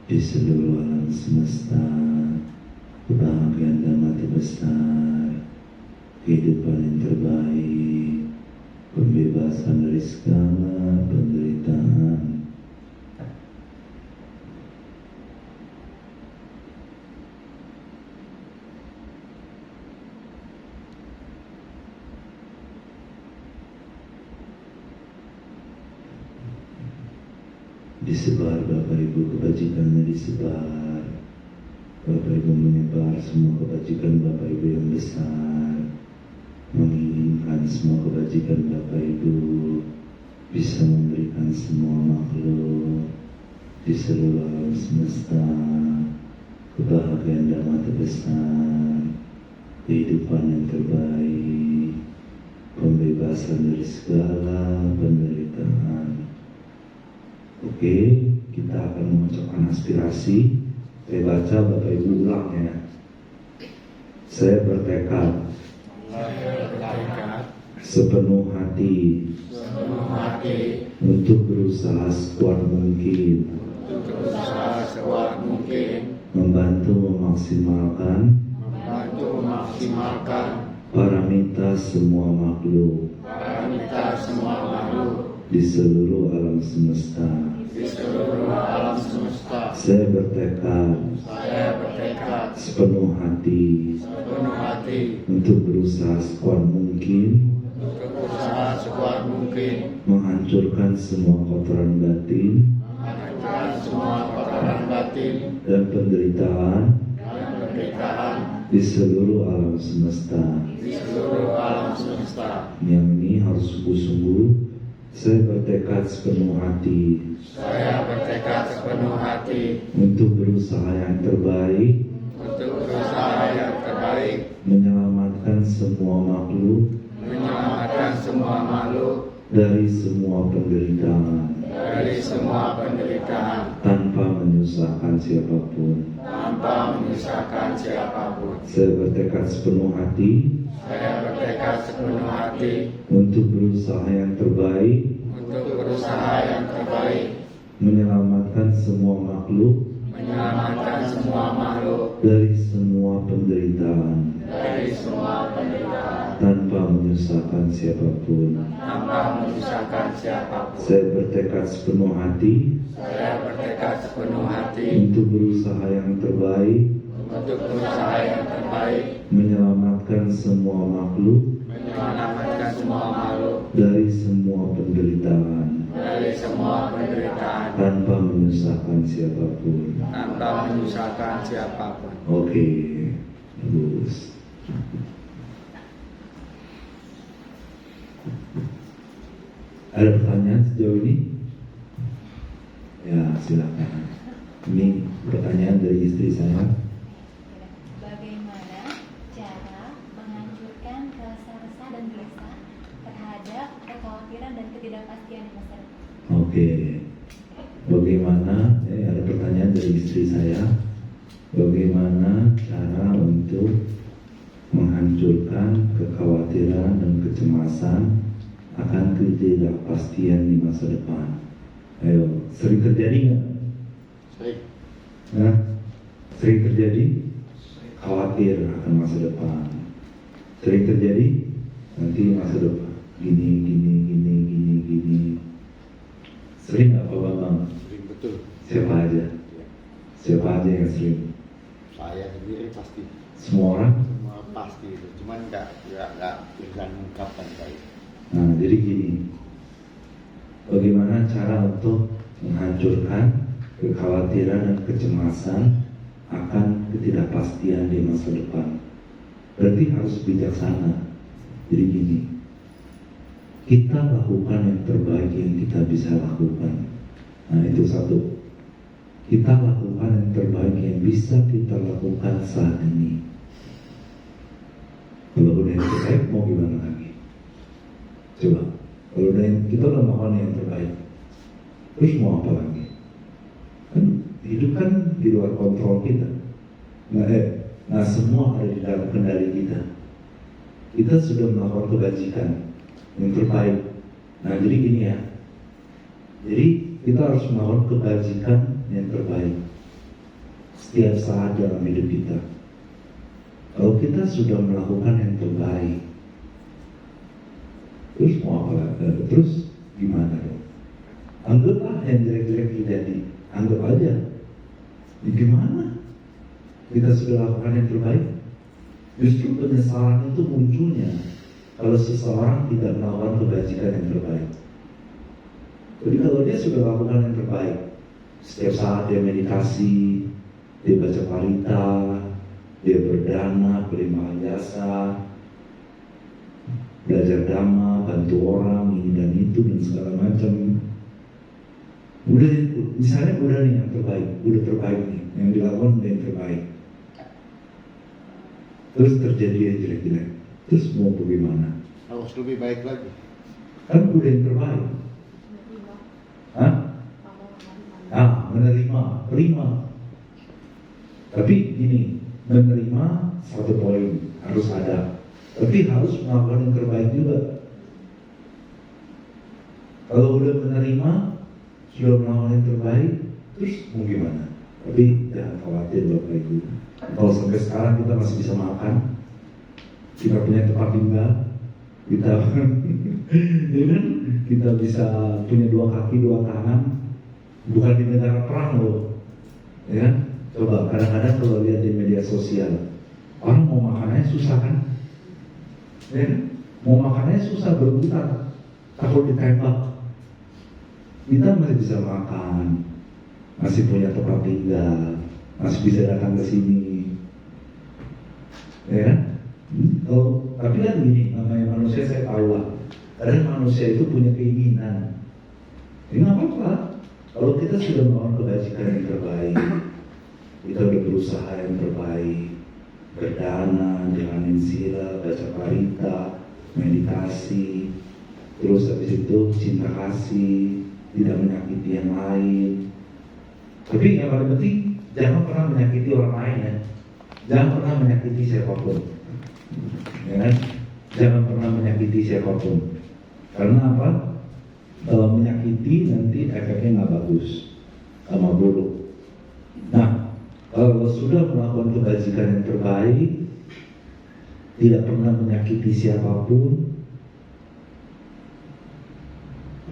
di seluruh alam semesta kebahagiaan damai terbesar, kehidupan yang terbaik, pembebasan dari segala penderitaan. Disebar Bapak Ibu kebajikannya disebar, Bapak Ibu menyebar semua kebajikan Bapak Ibu yang besar, menginginkan semua kebajikan Bapak Ibu bisa memberikan semua makhluk di seluruh alam semesta kebahagiaan dan mata besar, kehidupan yang terbaik, pembebasan dari segala penderitaan. Oke, kita akan mengucapkan aspirasi. Saya baca, Bapak Ibu ulang ya. Saya bertekad sepenuh hati untuk berusaha sekuat mungkin membantu memaksimalkan paramita semua makhluk di seluruh alam semesta. Saya bertekad sepenuh hati untuk berusaha sekuat mungkin menghancurkan semua kotoran batin dan penderitaan di seluruh alam semesta. Yang ini harus sungguh-sungguh. Saya bertekad sepenuh hati untuk berusaha yang terbaik menyelamatkan semua makhluk dari semua penderitaan tanpa menyusahkan siapapun. Saya bertekad sepenuh hati untuk berusaha yang terbaik menyelamatkan semua makhluk dari semua penderitaan tanpa menyusahkan siapapun. Saya bertekad sepenuh hati untuk berusaha yang terbaik menyelamatkan semua makhluk dari semua penderitaan tanpa menyusahkan siapapun. Oke, bagus. Ada pertanyaan sejauh ini? Ya, silakan. Ini pertanyaan dari istri saya. Bagaimana cara menghancurkan rasa resah dan gelisah terhadap kekhawatiran dan ketidakpastian di masa depan? Oke. Bagaimana? Ada pertanyaan dari istri saya. Bagaimana cara untuk menghancurkan kekhawatiran dan kecemasan akan ketidakpastian di masa depan? Ayo, sering terjadi nggak? Sering. Nah, sering terjadi? Khawatir akan masa depan. Sering terjadi? Nanti masa depan gini. Sering nggak Pak Bambang? Sering betul. Siapa aja? Siapa aja yang sering? Saya sendiri pasti. Semua orang? Semua pasti itu. Cuman nggak bisa mengungkapkan saya. Nah, jadi gini. Bagaimana cara untuk menghancurkan kekhawatiran dan kecemasan akan ketidakpastian di masa depan? Berarti harus bijaksana. Jadi gini, kita lakukan yang terbaik yang kita bisa lakukan. Nah, itu satu. Kita lakukan yang terbaik yang bisa kita lakukan saat ini. Kalau udah yang terbaik, mau gimana lagi? Coba, kalau kita udah melakukan yang terbaik, terus mau apa lagi? Kan hidup kan di luar kontrol kita. Nah, semua ada di dalam kendali kita. Kita sudah melakukan kebajikan yang terbaik. Nah, jadi gini ya. Jadi kita harus melakukan kebajikan yang terbaik setiap saat dalam hidup kita. Kalau kita sudah melakukan yang terbaik, terus mau apa lagi? Terus gimana dong? Anggaplah yang jelek-jelek terjadi, anggap aja. Ya, gimana? Kita sudah lakukan yang terbaik. Justru penyesalan itu munculnya kalau seseorang tidak melakukan kebajikan yang terbaik. Jadi kalau dia sudah lakukan yang terbaik, setiap saat dia meditasi, dia baca parita, dia berdana, berimbang jasa, belajar dhamma, bantu orang, ini dan itu dan segala macam. Udah, misalnya udah nih yang terbaik, udah terbaik nih, yang dilakukan udah yang terbaik. Terus terjadi yang jelek-jelek, terus mau bagaimana? Harus lebih baik lagi. Kan udah yang terbaik. Hah? Menerima, terima. Tapi gini, menerima satu poin harus ada, tapi harus melakukan yang terbaik juga. Kalau udah menerima, sudah melakukan yang terbaik, terus mau gimana? Tapi jangan khawatir Bapak Ibu. Kalau sampai sekarang kita masih bisa makan, kita punya tempat tinggal, kita ya kan? Kita bisa punya 2 kaki, 2 tangan, bukan di negara perang loh, ya kan? Coba kadang-kadang kalau lihat di media sosial, orang mau makannya susah kan? Ya kan? Mau makannya susah, berebutan, takut ditembak. Kita masih bisa makan, masih punya tempat tinggal, masih bisa datang ke sini, ya kan? Tapi kan gini, namanya manusia, saya tahu lah, kadang manusia itu punya keinginan. Ini nggak apa-apa. Kalau kita sudah melakukan kebajikan yang terbaik, kita udah berusaha yang terbaik, berdana, jalanin sila, baca parita, meditasi, terus habis itu cinta kasih, tidak menyakiti yang lain. Tapi yang paling penting, jangan pernah menyakiti orang lain ya. Jangan pernah menyakiti siapapun, ya kan? Jangan pernah menyakiti siapapun. Karena apa? Kalau menyakiti nanti efeknya nggak bagus, sama buruk. Nah, kalau sudah melakukan kebajikan yang terbaik, tidak pernah menyakiti siapapun,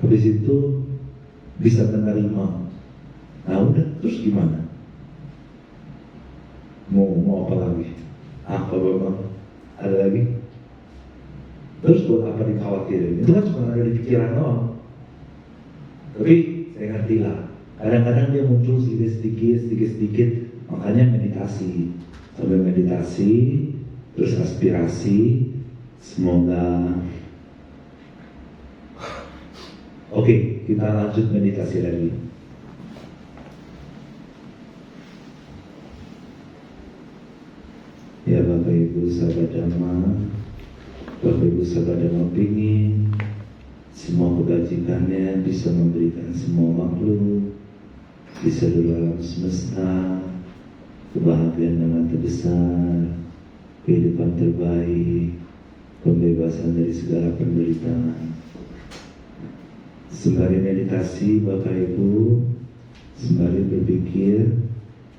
habis itu bisa menerima. Nah udah, terus gimana? Mau apa lagi? Apa Bapak? Ada lagi? Terus buat apa dikhawatirin? Itu kan cuma ada di pikiran doang. Tapi saya ngerti lah, kadang-kadang dia muncul sedikit-sedikit, makanya meditasi. Sambil meditasi, terus aspirasi, semoga. Oke, kita lanjut meditasi lagi. Ya Bapak Ibu sahabat Dhamma, Bapak Ibu sahabat Dhamma pingin semua kebajikannya bisa memberikan semua makhluk di seluruh alam semesta kebahagiaan yang terbesar, kehidupan terbaik, pembebasan dari segala penderitaan. Sembari meditasi Bapak Ibu, sembari berpikir,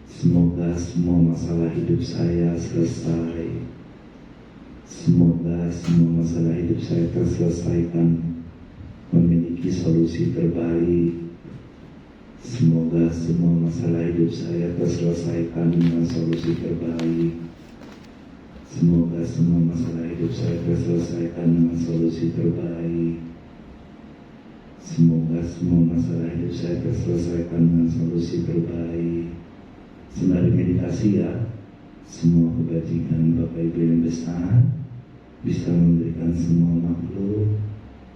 semoga semua masalah hidup saya selesai. Semoga semua masalah hidup saya terselesaikan, memiliki solusi terbaik. Semoga semua masalah hidup saya terselesaikan dengan solusi terbaik. Semoga semua masalah hidup saya terselesaikan dengan solusi terbaik. Semoga semua masalah hidup saya terselesaikan dengan solusi terbaik. Sembari meditasi ya, semua kebajikan Bapak Ibu yang besar bisa memberikan semua makhluk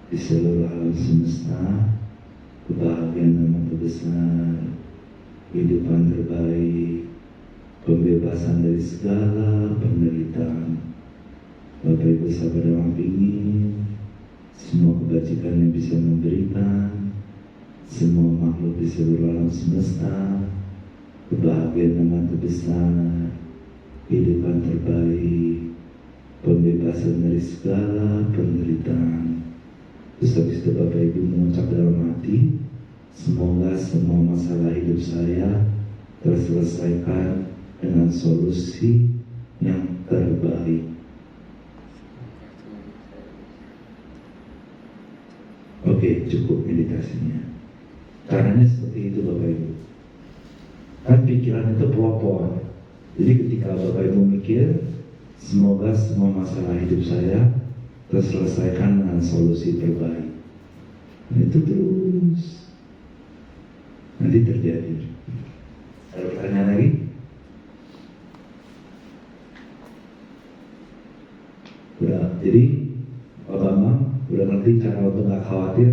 di seluruh alam semesta kebahagiaan yang terbesar, kehidupan terbaik, pembebasan dari segala penderitaan. Bapak Ibu sahabat Dhamma ingin semua kebajikan yang bisa memberikan semua makhluk di seluruh alam semesta kebahagiaan yang terbesar, kehidupan terbaik, pembebasan dari segala penderitaan. Terus habis itu Bapak Ibu mengucap dalam hati, semoga semua masalah hidup saya terselesaikan dengan solusi yang terbaik. Oke, cukup meditasinya. Caranya seperti itu Bapak Ibu. Kan pikiran itu pelopor. Jadi ketika Bapak Ibu mikir, semoga semua masalah hidup saya terselesaikan dengan solusi terbaik. Nah, itu terus nanti terjadi. Ada pertanyaan lagi? Udah, jadi Bapak khawatir.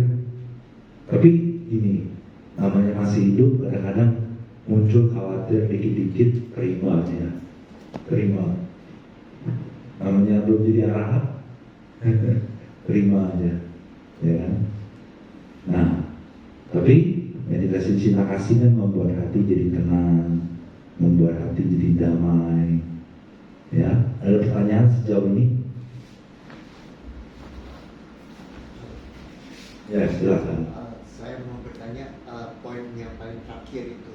Tapi ini namanya masih hidup, kadang-kadang muncul khawatir dikit-dikit, terima aja, terima. Namanya belum jadi Arab, terima aja, ya kan? Nah, tapi meditasi cinta kasih kan membuat hati jadi tenang, membuat hati jadi damai. Ya, ada pertanyaan sejauh ini? Ya, silakan. Saya mau bertanya poin yang paling terakhir itu.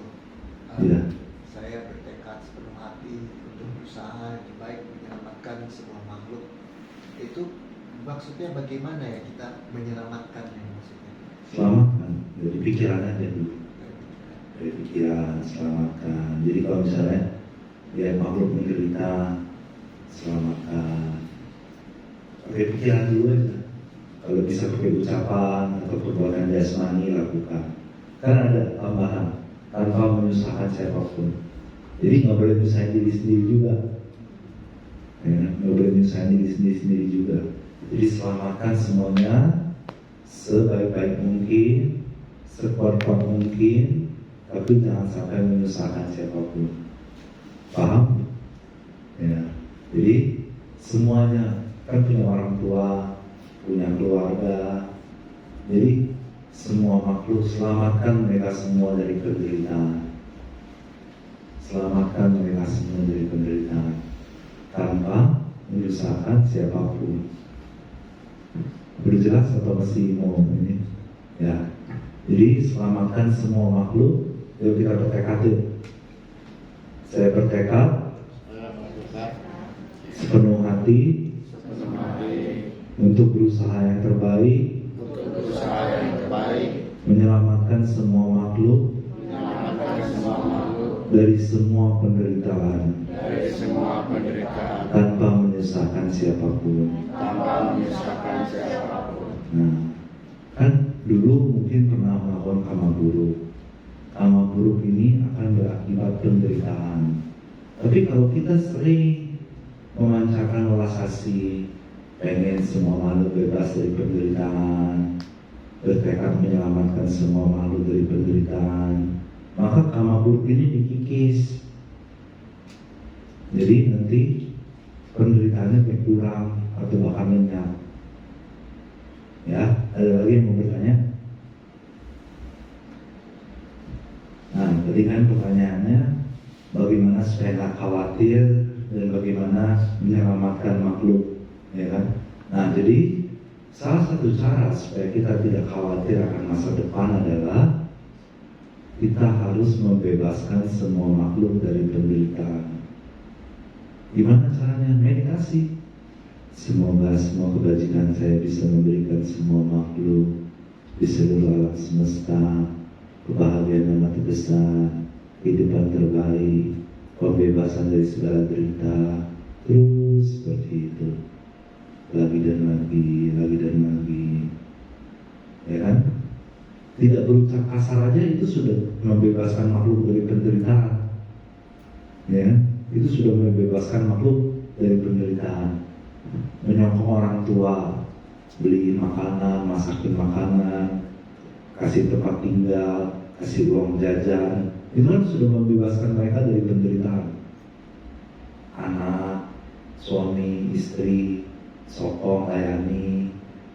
Ya. Saya bertekad sepenuh hati untuk berusaha yang baik menyelamatkan semua makhluk. Itu maksudnya bagaimana ya kita menyelamatkannya maksudnya? Selamatkan dari pikiran aja dulu. Dari pikiran, selamatkan. Jadi kalau misalnya ya makhluk menderita, selamatkan. Pakai pikiran dulu aja. Kalau bisa pakai ucapan atau perbuatan jasmani, lakukan. Kan ada tambahan tanpa menyusahkan siapapun. Jadi nggak boleh nyusahin diri sendiri juga. Ya, nggak boleh nyusahin diri sendiri juga. Jadi selamatkan semuanya sebaik-baik mungkin, sekuat-kuat mungkin, tapi jangan sampai menyusahkan siapapun. Paham? Ya. Jadi semuanya kan punya orang tua, punya keluarga. Jadi semua makhluk, selamatkan mereka semua dari penderitaan. Selamatkan mereka semua dari penderitaan tanpa menyusahkan siapapun. Berjelas atau masih mau ini? Ya. Jadi selamatkan semua makhluk. Yuk kita bertekad yuk. Saya bertekad sepenuh hati untuk berusaha yang terbaik, menyelamatkan semua makhluk dari semua penderitaan, tanpa menyusahkan siapapun. Nah, kan dulu mungkin pernah melakukan kama buruk. Kama buruk ini akan berakibat penderitaan. Tapi kalau kita sering memancarkan welas asih, pengen semua makhluk bebas dari penderitaan, bertekad menyelamatkan semua makhluk dari penderitaan, maka kama buruk ini dikikis. Jadi nanti penderitaannya berkurang atau bahkan lenyap. Ya, ada lagi yang mau bertanya? Nah, tadi kan pertanyaannya bagaimana supaya nggak khawatir dan bagaimana menyelamatkan makhluk, ya kan? Nah, jadi salah satu cara supaya kita tidak khawatir akan masa depan adalah kita harus membebaskan semua makhluk dari penderitaan. Gimana caranya? Meditasi. Semoga semua kebajikan saya bisa memberikan semua makhluk di seluruh alam semesta kebahagiaan yang mati besar, kehidupan terbaik, pembebasan dari segala derita. Terus seperti itu, lagi dan lagi, ya kan? Tidak berucap kasar aja itu sudah membebaskan makhluk dari penderitaan, ya kan? Itu sudah membebaskan makhluk dari penderitaan. Menyokong orang tua, beli makanan, masakin makanan, kasih tempat tinggal, kasih uang jajan, itu kan sudah membebaskan mereka dari penderitaan. Anak, suami, istri, sokong, layani,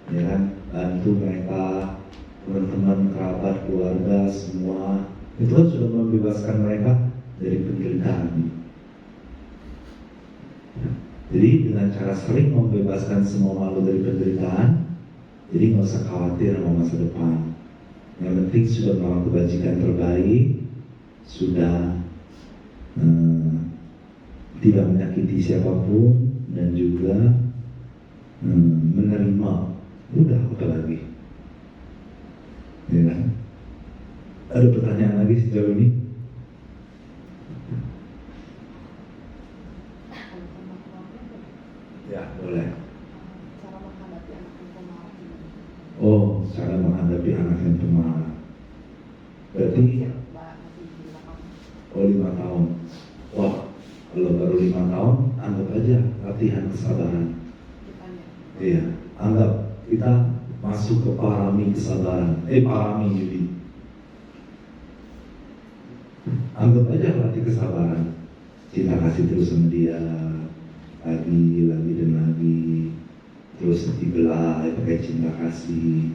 ya kan, bantu mereka, teman-teman, kerabat, keluarga, semua, itu kan sudah membebaskan mereka dari penderitaan. Jadi dengan cara sering membebaskan semua makhluk dari penderitaan, jadi nggak usah khawatir sama masa depan. Yang penting sudah melakukan kebajikan terbaik, sudah tidak menyakiti siapapun, dan juga menerima. Udah, apa lagi? Ya kan? Ada pertanyaan lagi sejauh ini? Ya, boleh. Cara menghadapi anak yang pemaaf. Oh, cara menghadapi anak yang pemaaf. Berarti oh 5 tahun. Wah, kalau baru 5 tahun, anggap aja latihan kesabaran. Iya, anggap kita masuk ke parami kesabaran. Parami Yudi. Anggap aja berarti kesabaran. Cinta kasih terus sama dia, lagi dan lagi, terus dibelai pakai cinta kasih.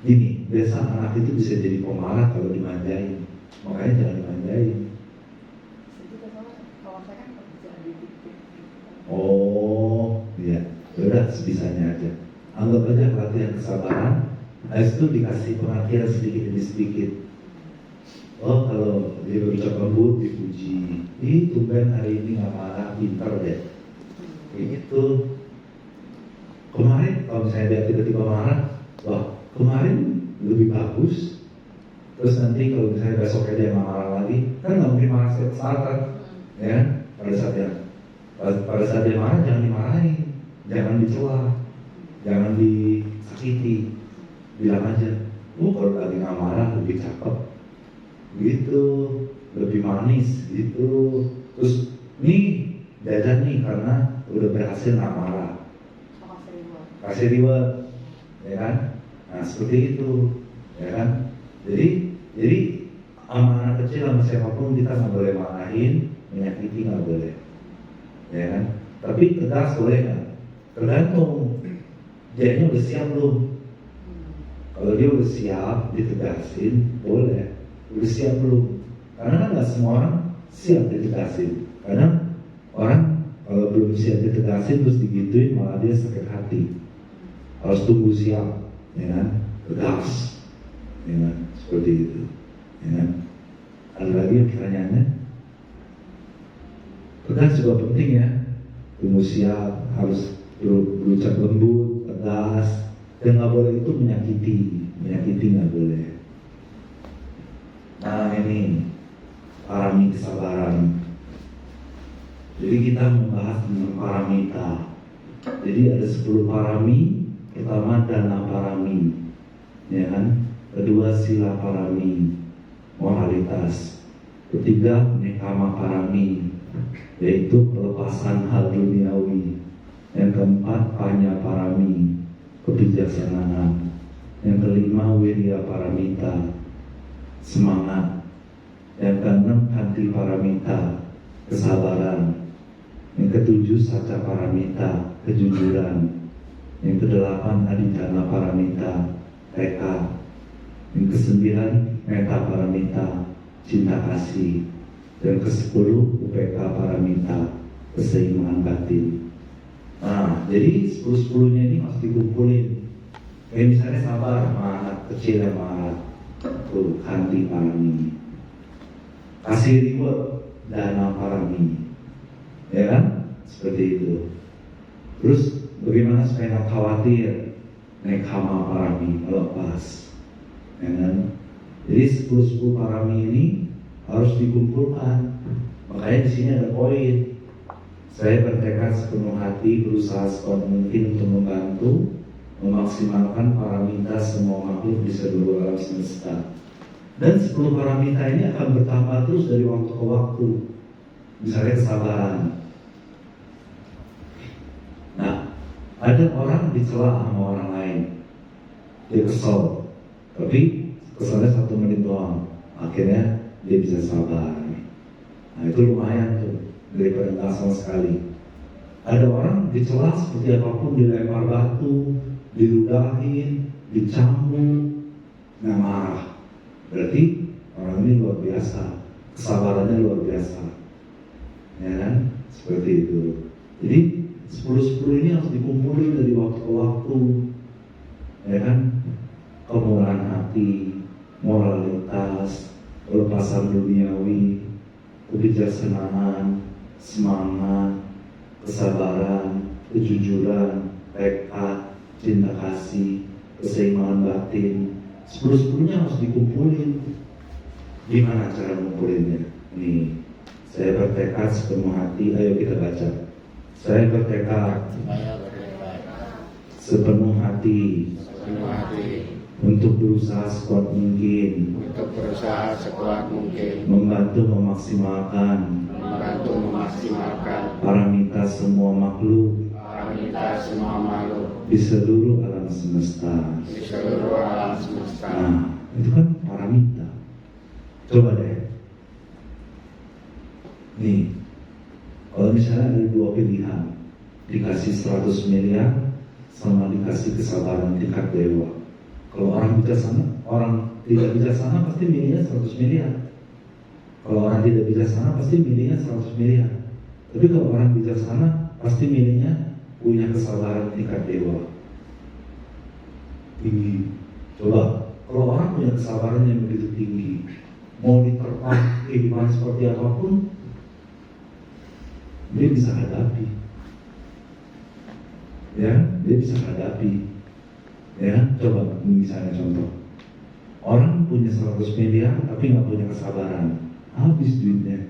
Ini biasa anak itu bisa jadi pemarah kalau dimanjain, makanya jangan dimanjain. Itu sama kalau saya kan kerja di titik. Oh, iya, udah sebisanya aja. Anggap aja latihan kesabaran. Habis itu dikasih pengertian sedikit demi sedikit. Oh, kalau dia berucap lembut dipuji. Ih, tumben hari ini nggak marah, pintar deh. Kayak gitu. Kemarin kalau misalnya dia tiba-tiba marah, wah kemarin lebih bagus. Terus nanti kalau misalnya besoknya dia marah lagi, kan nggak mungkin marah setiap saat kan? Ya kan? Pada saat dia marah jangan dimarahin, jangan dicela, jangan disakiti. Bilang aja, kalau lagi nggak marah lebih cakep, gitu, lebih manis, gitu. Terus nih jajan nih karena udah berhasil nggak marah. Kasih reward, ya kan? Nah seperti itu, ya kan? Jadi sama anak kecil sama siapapun kita nggak boleh marahin, menyakiti nggak boleh, ya kan? Tapi tegas boleh nggak? Tergantung dianya udah siap belum. Kalau dia udah siap ditegasin, boleh. Udah siap belum? Karena kan nggak semua orang siap ditegasin. Karena orang kalau belum siap ditegasin terus digituin malah dia sakit hati. Harus tunggu siap, ya kan? Tegas, ya kan? Seperti itu, ya kan? Ada lagi pertanyaannya? Tegas juga penting ya. Tunggu siap, harus berucap lembut, tegas, dan nggak boleh itu menyakiti nggak boleh. Nah ini parami kesabaran. Jadi kita membahas tentang paramita. Jadi ada 10 parami. Pertama dana parami, ya kan? Kedua sila parami, moralitas. Ketiga nekama parami, yaitu pelepasan hal duniawi. Yang keempat panya parami, kebijaksanaan. Yang kelima wirya paramita, semangat. Yang keenam hati paramita, kesabaran. Yang ketujuh saca paramita, kejujuran. Yang kedelapan aditana paramita, tekad. Yang kesembilan meta paramita, cinta kasih. Dan kesepuluh UPK paramita, keseimbangan batin. Nah, jadi 10-10-nya ini harus dikumpulin. Kayak misalnya sabar sama anak kecil yang marah, tuh hati parami. Kasih reward dana parami, ya kan? Seperti itu. Terus bagaimana supaya nggak khawatir? Nekama parami, melepas, ya kan? Jadi 10 parami ini harus dikumpulkan. Makanya di sini ada poin. Saya bertekad sepenuh hati berusaha sekuat mungkin untuk membantu memaksimalkan paramita semua makhluk di seluruh alam semesta. Dan 10 paramita ini akan bertambah terus dari waktu ke waktu. Misalnya kesabaran. Nah, ada orang dicela sama orang lain, dia kesel, tapi keselnya 1 menit doang. Akhirnya dia bisa sabar. Nah itu lumayan tuh daripada nggak sama sekali. Ada orang dicela seperti apapun, dilempar batu, diludahin, dicambuk, nggak marah. Berarti orang ini luar biasa, kesabarannya luar biasa, ya kan? Seperti itu. Jadi 10-10 ini harus dikumpulin dari waktu ke waktu, ya kan? Kemurahan hati, moralitas, pelepasan duniawi, kebijaksanaan, semangat, kesabaran, kejujuran, tekad, cinta kasih, keseimbangan batin. 10-10-nya harus dikumpulin. Gimana cara ngumpulinnya? Nih, saya bertekad sepenuh hati. Ayo kita baca. Saya bertekad sepenuh hati untuk berusaha sekuat mungkin membantu memaksimalkan paramita semua makhluk Paramita semua makhluk di seluruh alam semesta. di seluruh alam semesta. Nah, itu kan paramita. Coba deh. Nih, kalau misalnya ada dua pilihan, dikasih 100 miliar sama dikasih kesabaran tingkat dewa. Kalau orang bijaksana, orang tidak bijaksana pasti milihnya 100 miliar. Kalau orang tidak bijaksana pasti milihnya 100 miliar. Tapi kalau orang bijaksana pasti milihnya punya kesabaran tingkat dewa tinggi. Coba, kalau orang punya kesabaran yang begitu tinggi, mau diterpa kehidupan seperti apapun, dia bisa hadapi. Ya, dia bisa hadapi. Ya, coba misalnya contoh, orang punya 100 miliar tapi nggak punya kesabaran, habis duitnya.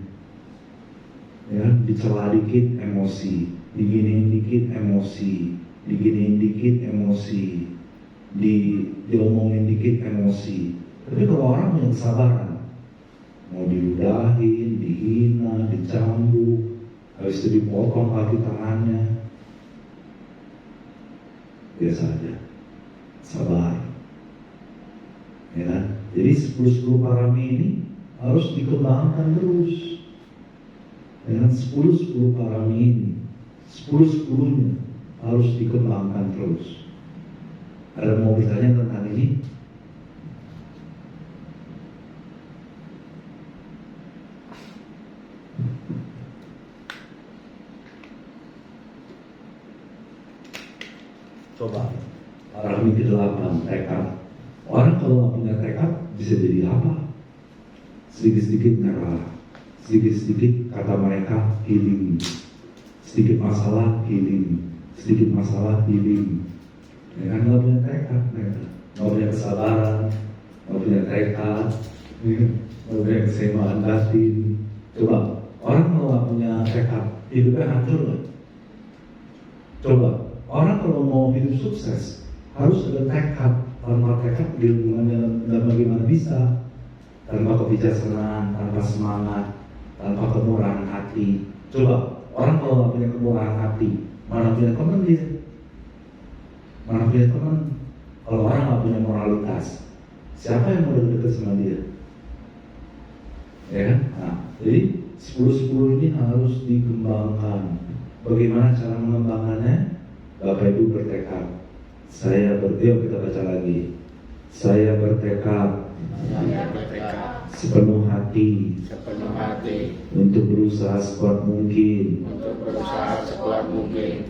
Ya, dicela dikit emosi, diginiin dikit emosi, diginiin dikit emosi, diomongin dikit emosi. Tapi kalau orang punya kesabaran, mau diludahin, dihina, dicambuk, habis itu dipotong kaki tangannya, biasa aja, sabar. Ya kan? Jadi 10 parami ini harus dikembangkan terus. Dengan 10 parami ini, 10-10-nya harus dikembangkan terus. Ada mau bertanya tentang ini? Coba, parami ke-8, tekad. Orang kalau nggak punya tekad bisa jadi apa? Sedikit-sedikit nyerah, sedikit-sedikit kata mereka healing, sedikit masalah healing, sedikit masalah healing. Ya kan, nggak punya tekad, nggak punya kesabaran, nggak punya tekad, nggak punya keseimbangan batin. Coba, orang kalau nggak punya tekad, hidupnya hancur nggak? Coba, orang kalau mau hidup sukses harus ada tekad. Tanpa tekad, bagaimana bisa? Tanpa kebijaksanaan, tanpa semangat, tanpa kemurahan hati. Coba, orang kalau nggak punya kemurahan hati, mana punya teman dia? Mana punya teman? Kalau orang nggak punya moralitas, siapa yang mau dekat sama dia? Ya kan? Nah, jadi 10-10 ini harus dikembangkan. Bagaimana cara mengembangkannya? Bapak Ibu bertekad. Yuk kita baca lagi. Saya bertekad sepenuh hati untuk berusaha sekuat mungkin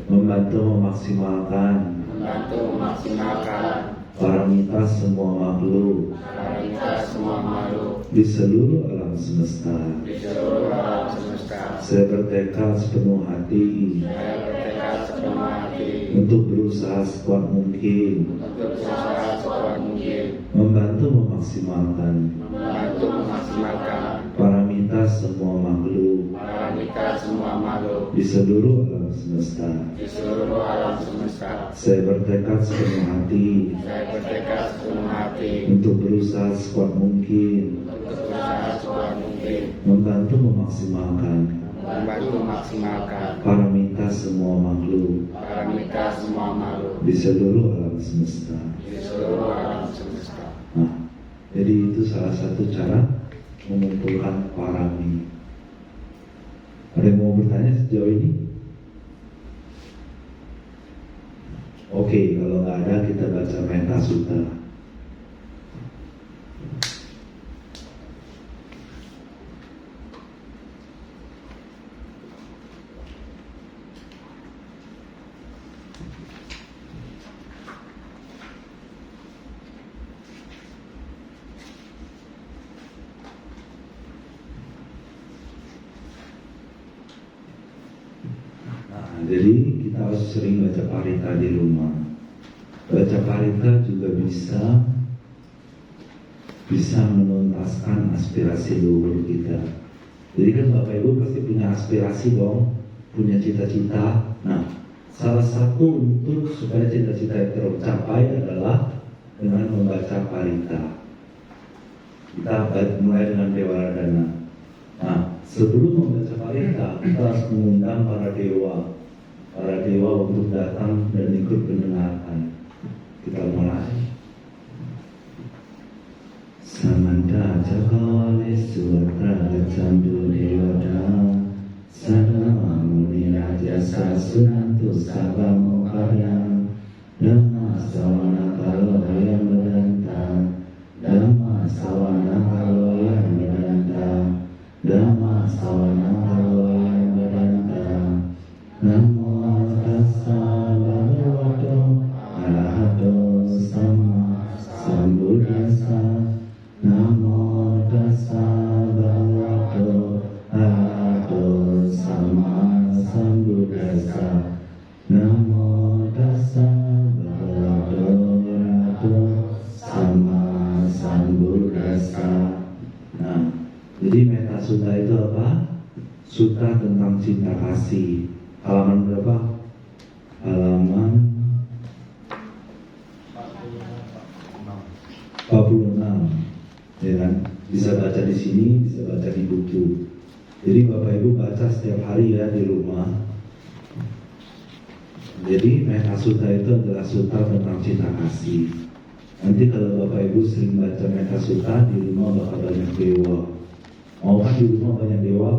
membantu memaksimalkan paramita semua makhluk di seluruh alam semesta. Saya bertekad sepenuh hati untuk berusaha sekuat mungkin membantu memaksimalkan paramita semua makhluk di seluruh alam semesta. Saya bertekad sepenuh hati untuk berusaha sekuat mungkin membantu memaksimalkan paramita semua makhluk di seluruh alam semesta. Nah, jadi itu salah satu cara mengumpulkan parami. Ada yang mau bertanya sejauh ini? Oke, kalau nggak ada kita baca Metta Sutta. Jadi kita harus sering baca parita di rumah. Baca parita juga bisa menuntaskan aspirasi luhur kita. Jadi kan Bapak Ibu pasti punya aspirasi dong, punya cita-cita. Nah, salah satu untuk supaya cita-cita itu tercapai adalah dengan membaca parita. Kita mulai dengan Dewaradana. Nah, sebelum membaca parita, kita harus mengundang para dewa para dewa untuk datang dan ikut mendengarkan. Kita mulai. Samanta Cakawale Sutra Chandu Devada Sada Muni Raja Sasunantu Sabha Mokaya Dhamma Sawana Kalo Yang Beranta Dhamma Sawana Kalo Yang Beranta Dhamma Sawana Kalo Yang Beranta Namo Tassa Bhagavato Arahato Sama Sambuddhassa Namo Tassa Bhagavato Arahato Sama Sambuddhassa Namo Tassa Bhagavato Arahato Sama Sambuddhassa. Nah, jadi Metta Sutta itu apa? Sutta tentang cinta kasih. Halaman berapa? Halaman 46, ya kan? Bisa baca di sini, bisa baca di buku. Jadi Bapak Ibu baca setiap hari ya di rumah. Jadi Metta Sutta itu adalah sutta tentang cinta kasih. Nanti kalau Bapak Ibu sering baca Metta Sutta di rumah bakal banyak dewa. Mau kan di rumah banyak dewa?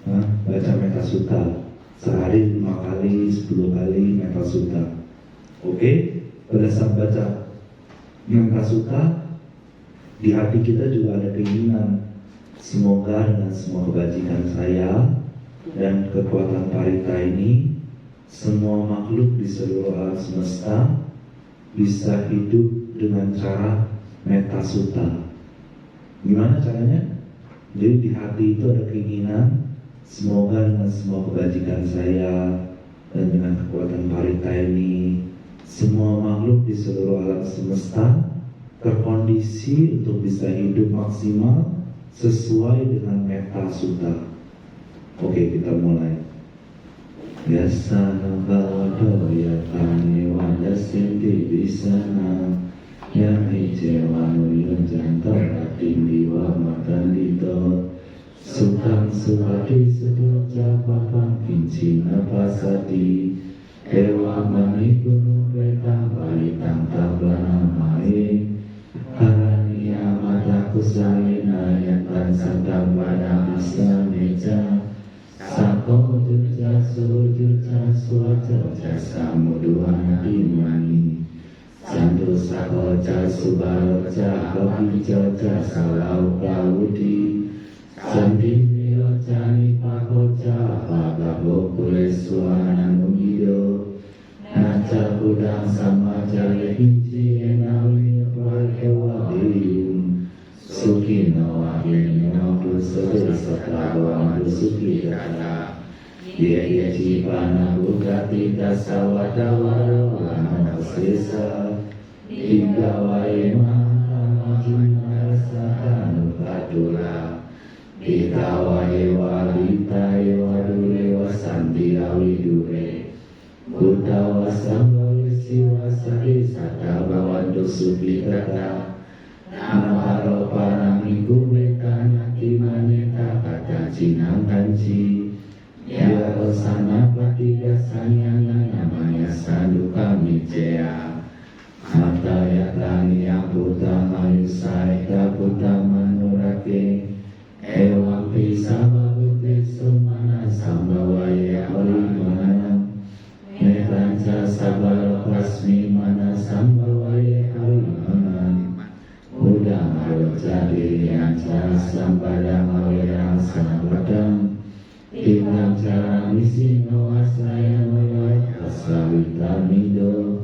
Nah, baca Metta Sutta sehari 5 kali, 10 kali Metta Sutta. Oke? Pada saat baca Metta Sutta, di hati kita juga ada keinginan, semoga dengan semua kebajikan saya dan kekuatan parita ini, semua makhluk di seluruh alam semesta bisa hidup dengan cara Metta Sutta. Gimana caranya? Jadi di hati itu ada keinginan, semoga dengan semua kebajikan saya dan dengan kekuatan parita ini, semua makhluk di seluruh alam semesta terkondisi untuk bisa hidup maksimal sesuai dengan Metta Sutta. Oke, kita mulai. Yasana bhagavato yatani wadasinti bisana Yami cewanu yunjanto katindiwa matandito Sukang suhati sedoja papang kincina pasati Ewa manikunu petang balitang tablana mae Karania mataku salina yantan santang badang asla meja Sako juja sujuja suaja jasa muduana dimani Sandu sako jasu baloja hobijo jasa lau paudi Sandi milo jani pakoja Pagabo kule suana numido Naca budang sama jale hinci enawi Walhewa diyum Sukino wahino kusode setawa madusuki kata Ye cipana bugati dasawada waro lama sesa Hingga wae mahama jinasa kanu kadula Hingga wae walita wadule wasanti awidure Buddha wasamba wisi wasari sata bawandu suki kata Namaro paramiku betanya kimaneta kata cinang kanci Ya rosana patiga sanyana namanya sanduka micea Mata yatani aputa mayusai kaputa manurake Ewang pisa babute sumana sambawaya olimana Neranca sabaro pasmi mana sambawaya olimana Udah malu jadi anca sampada mawirang sanabadang Tinggal cara misi nawasaya mawai asawita mido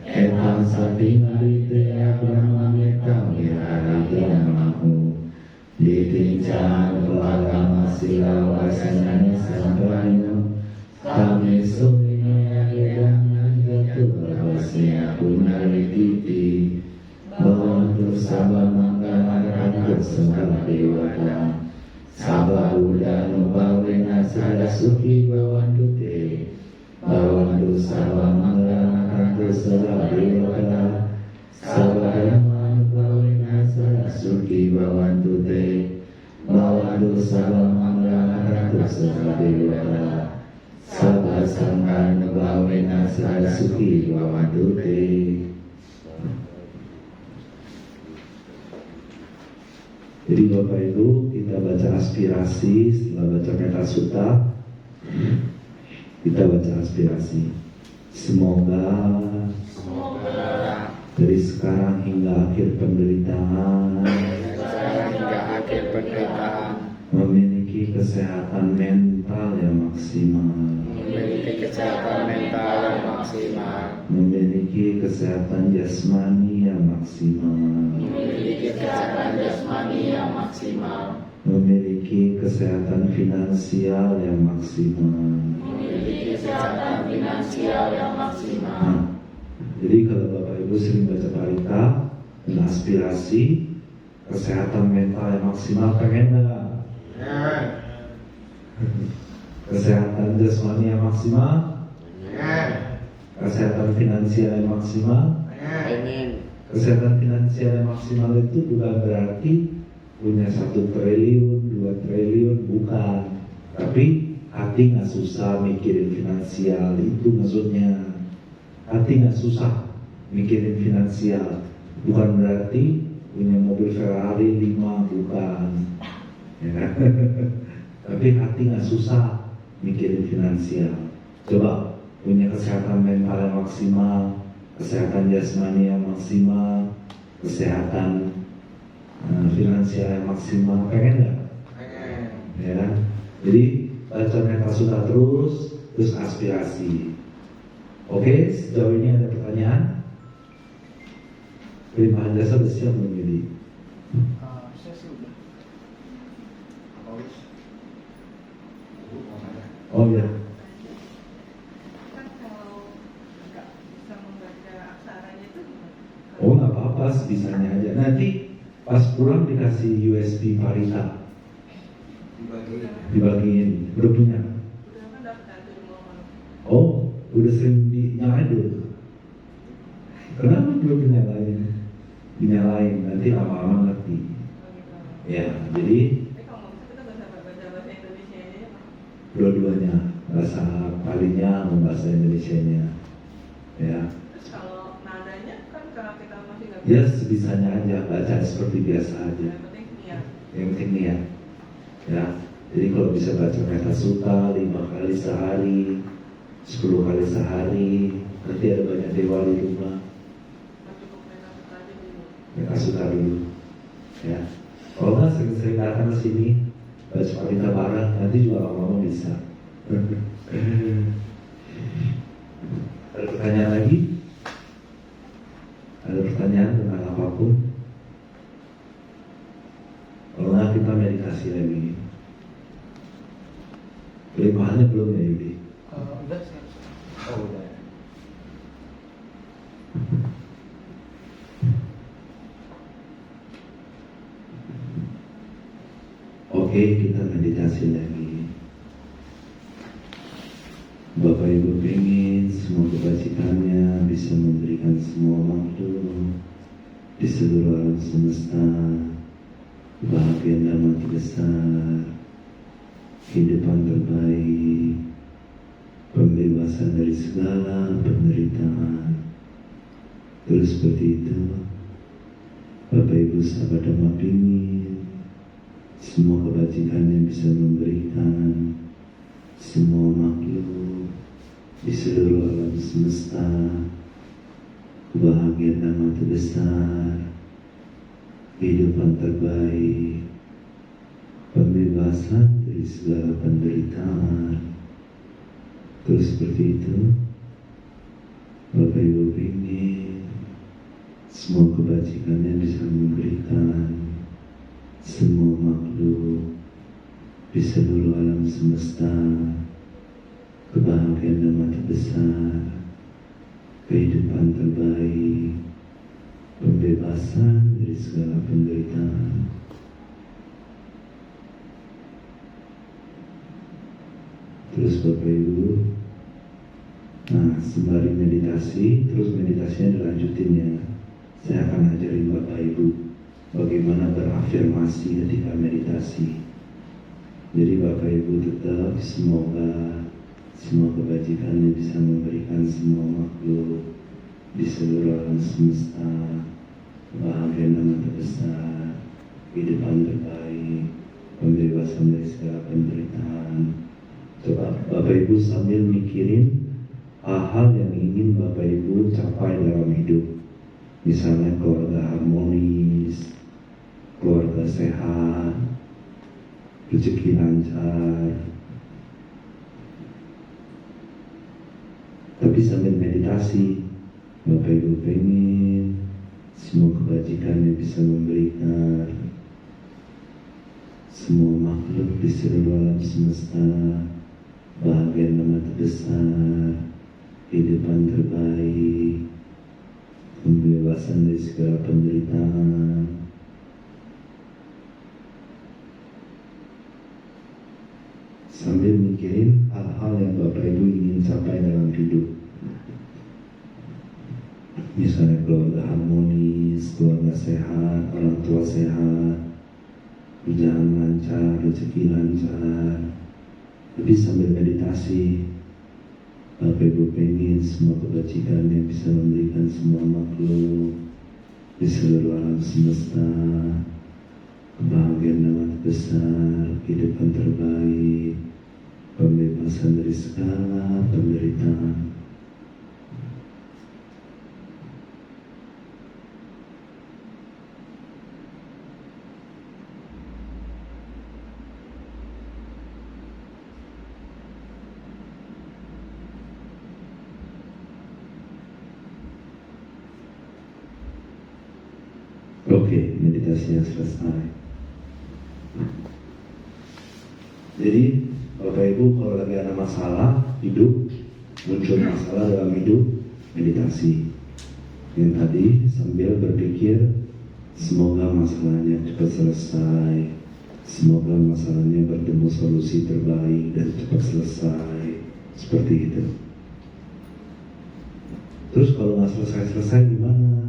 Etang sati ngarite abrama mekang wiraraja mahu Ditincan belakang sila wasanya sampanyo Kami sumino yagedang jatuh rawasnya punari titi Bawantu sabah manggalan rakyat sembah dewata Sabah udanu bawena sada suki bawantu te Bawantu sabah manggalan rakyat sembah dewata Sabah yaman bawena sada suki bawantu te Bawantu sabah manggalan rakyat sembah dewata Sabah sangha nubawena sarasuki wawadute. Jadi Bapak Ibu, kita baca aspirasi. Setelah baca Metta Sutta, kita baca aspirasi. Semoga dari sekarang hingga akhir penderitaan memiliki kesehatan mental yang maksimal, memiliki kesehatan jasmani yang maksimal, memiliki kesehatan finansial yang maksimal. Nah, jadi kalau Bapak Ibu sering baca parita dan aspirasi kesehatan mental yang maksimal, pengen nggak? Kesehatan jasmani yang maksimal, kesehatan finansial yang maksimal. Kesehatan finansial yang maksimal itu bukan berarti punya 1 triliun, 2 triliun, bukan. Tapi hati nggak susah mikirin finansial, itu maksudnya. Hati nggak susah mikirin finansial, bukan berarti punya mobil Ferrari 5, bukan. Ya. Tapi hati nggak susah mikirin finansial. Coba punya kesehatan mental yang maksimal, kesehatan jasmani yang maksimal, kesehatan finansial yang maksimal, pengen nggak? Ya kan? Jadi baca Metta Sutta terus aspirasi. Oke, sejauh ini ada pertanyaan? Limpahan jasa sudah siap memilih. Saya sih udah. Oh ya, Kan kalau nggak bisa membaca aksaranya itu gimana? oh nggak apa-apa, sebisanya aja. Nanti pas pulang dikasih USB parita, dibagiin. Udah punya? Udah kan daftar di rumah. Oh, udah sering dinyalain dulu. Kenapa belum dinyalain? Dinyalain, nanti lama-lama ngerti. Ya, jadi Tapi kalau nggak bisa kita bisa baca bahasa Indonesia aja ya Pak. dua-duanya, bahasa Palinya sama bahasa Indonesianya. Ya, Terus kalau nadanya kan kalau kita masih nggak ya sebisanya aja, baca seperti biasa aja. yang penting niat. Yang penting niat. Ya, jadi kalau bisa baca Metta Sutta 5 kali sehari, 10 kali sehari, nanti ada banyak dewa di rumah. Nggak cukup mereka suka aja dulu. Metta Sutta dulu. Ya, kalau nggak sering-sering datang ke sini, baca parita bareng, nanti juga lama-lama bisa. Ada pertanyaan lagi? Ada pertanyaan tentang apapun? Kalau nggak kita meditasi lagi. Limpahannya belum ya Yudi? Udah sih. Oh udah. Oke, kita meditasi lagi. Bapak Ibu pengen semua kebajikannya bisa memberikan semua makhluk di seluruh alam semesta kebahagiaan dan mati besar, kehidupan terbaik, pembebasan dari segala penderitaan. Terus seperti itu, Bapak Ibu sahabat Dhamma pingin semua kebajikan yang bisa memberikan semua makhluk di seluruh alam semesta kebahagiaan dan mati besar, kehidupan terbaik, pembebasan dari segala penderitaan. Terus seperti itu, Bapak Ibu ingin semua kebajikan yang bisa memberikan semua makhluk di seluruh alam semesta kebahagiaan dan mati besar, kehidupan terbaik, pembebasan dari segala penderitaan. Terus Bapak Ibu, nah sembari meditasi, terus meditasinya dilanjutin ya. Saya akan ajarin Bapak Ibu bagaimana berafirmasi ketika meditasi. Jadi Bapak Ibu tetap semoga semua kebajikannya bisa memberikan semua makhluk di seluruh alam semesta bahagia nama terbesar, kehidupan terbaik, pembebasan dari segala penderitaan. Coba Bapak Ibu sambil mikirin hal-hal yang ingin Bapak Ibu capai dalam hidup. Misalnya keluarga harmonis, keluarga sehat, rezeki lancar. Tapi sambil meditasi, Bapak Ibu pengen semua kebajikan yang bisa memberikan semua makhluk di seluruh alam semesta bahagia nama terbesar, kehidupan terbaik, pembebasan dari segala penderitaan. Sambil mikirin hal-hal yang Bapak Ibu ingin capai dalam hidup. Misalnya keluarga harmonis, keluarga sehat, orang tua sehat, kerjaan lancar, rezeki lancar. Tapi sambil meditasi, Bapak Ibu pengen semua kebajikan yang bisa memberikan semua makhluk di seluruh alam semesta kebahagiaan nama terbesar, kehidupan terbaik, pembebasan dari segala penderitaan. Oke, meditasinya selesai. Jadi Bapak Ibu kalau lagi ada masalah hidup, muncul masalah dalam hidup, meditasi. Yang tadi sambil berpikir semoga masalahnya cepat selesai, semoga masalahnya bertemu solusi terbaik dan cepat selesai, seperti itu. Terus kalau nggak selesai gimana?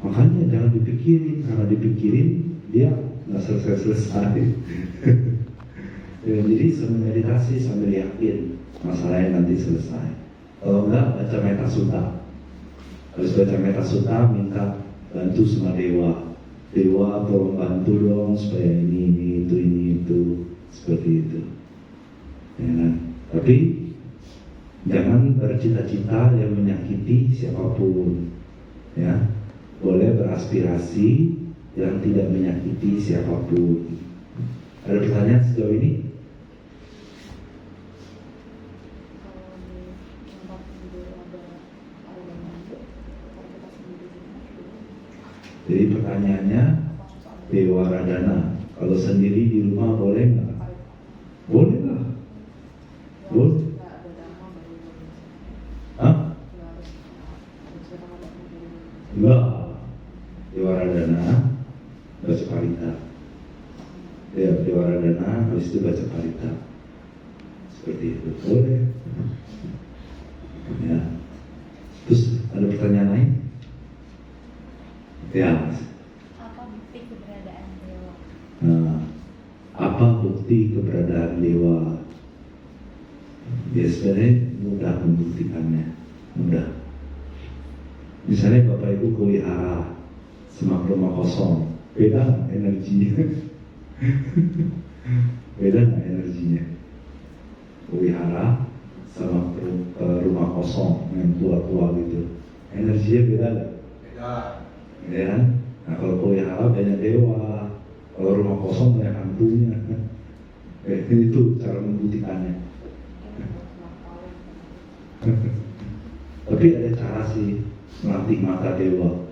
Makanya jangan dipikirin, karena dipikirin dia nggak selesai. Ya, jadi sambil meditasi sambil yakin masalahnya nanti selesai. Kalau enggak baca metta sutta. Habis baca metta sutta minta bantu sama dewa. Dewa tolong bantu dong supaya ini itu seperti itu. Ya kan? Tapi jangan bercita-cita yang menyakiti siapapun. Ya, boleh beraspirasi yang tidak menyakiti siapapun. Ada pertanyaan sejauh ini? Jadi pertanyaannya Dewa Radana, kalau sendiri di rumah boleh nggak? Boleh lah. Boleh. Hah? Enggak. Dewa Radana baca parita. Dewa Radana habis itu baca parita. Seperti itu. Boleh. Ya. Terus ada pertanyaan lain? Ya. Apa bukti keberadaan dewa? Nah, apa bukti keberadaan dewa? Ya sebenarnya mudah membuktikannya, mudah. Misalnya Bapak Ibu ke wihara sama ke rumah kosong, beda nggak energinya? Beda nggak energinya? Ke wihara sama ke rumah kosong yang tua-tua gitu, energinya beda nggak? Beda. Ya kan? Nah kalau ke wihara banyak dewa, kalau rumah kosong banyak hantunya. Itu cara membuktikannya. Tapi ada cara sih melatih mata dewa.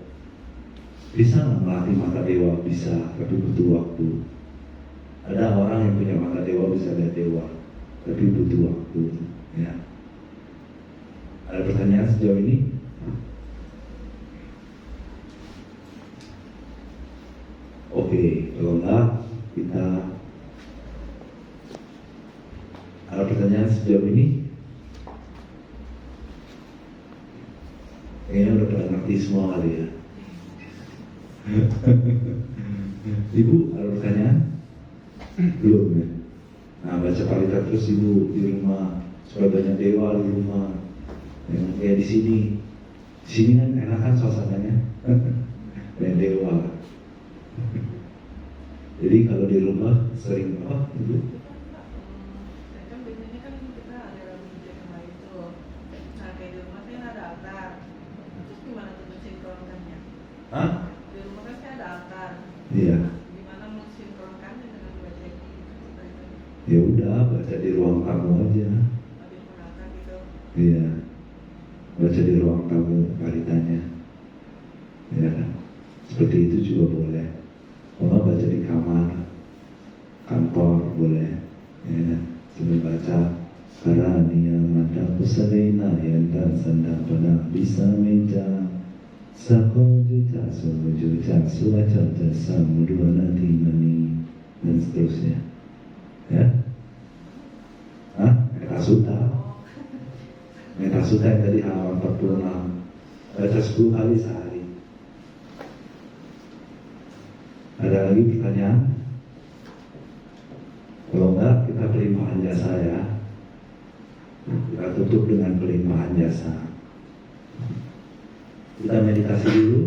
Bisa nggak melatih mata dewa? Bisa, tapi butuh waktu. Ada orang yang punya mata dewa bisa lihat dewa, tapi butuh waktu. Ya. Ada pertanyaan sejauh ini? Oke, kalau enggak kita ada pertanyaan sejauh ini? Kayaknya udah pada ngerti semua kali ya. Ibu ada pertanyaan? Belum ya? Nah baca parita terus Ibu di rumah supaya banyak dewa di rumah. Yang kayak di sini. Di sini kan enak kan suasananya. Banyak dewa. Jadi kalau di rumah sering apa itu? Kan biasanya kan kita ada masjid yang lain tuh. Nah kayak di rumah saya ada altar. Terus gimana tuh mensinkronkannya? Hah? Di rumah kan saya ada altar. Iya. Nah, gimana mensinkronkannya dengan baca gitu? Ya udah baca di ruang tamu aja. Habis menalkan gitu. Iya. Baca di ruang tamu paritanya. Ya kan? Seperti itu juga boleh. Kalau baca di kamar, kantor boleh. Ya kan? Sambil baca Karania mata kusalena yang dan sandang pada bisa meja. Sako juta suwaca samudua nanti mani dan seterusnya. Ya? Hah? Metasuta. Metasuta yang tadi halaman 46. Baca 10 kali sehari. Ada lagi pertanyaan? Kalau enggak, kita pelimpahan jasa ya. Kita tutup dengan pelimpahan jasa. Kita meditasi dulu.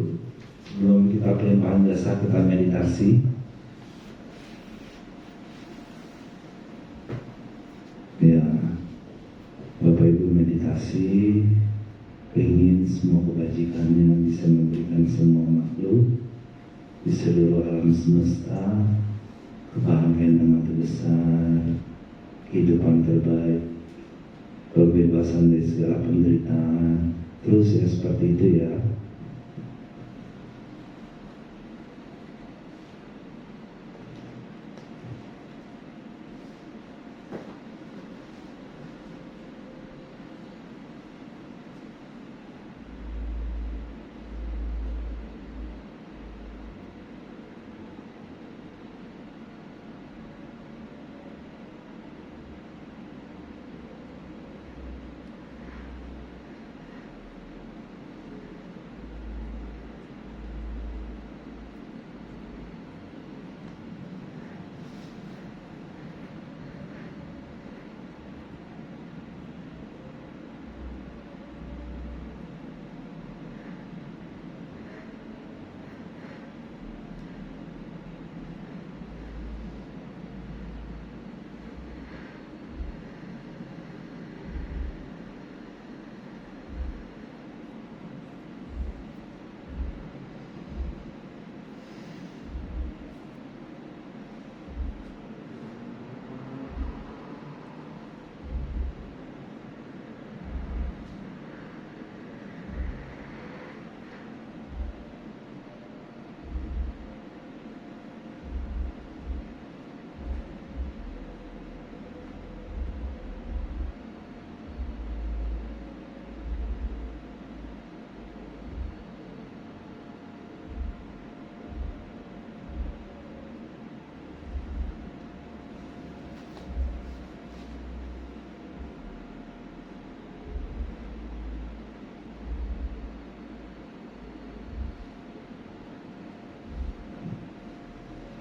Sebelum kita pelimpahan jasa, kita meditasi. Ya, Bapak Ibu meditasi, ingin semua kebajikan yang bisa memberikan semua makhluk di seluruh alam semesta, kebahagiaan yang terbesar, kehidupan terbaik, pembebasan dari segala penderitaan. Terus ya seperti itu ya.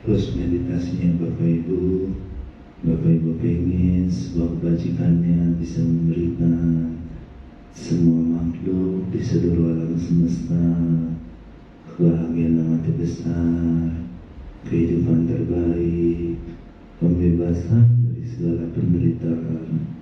Terus meditasinya Bapak Ibu pengen sebuah kebajikannya bisa memberikan semua makhluk di seluruh alam semesta kebahagiaan yang mati besar, kehidupan terbaik, pembebasan dari segala penderitaan.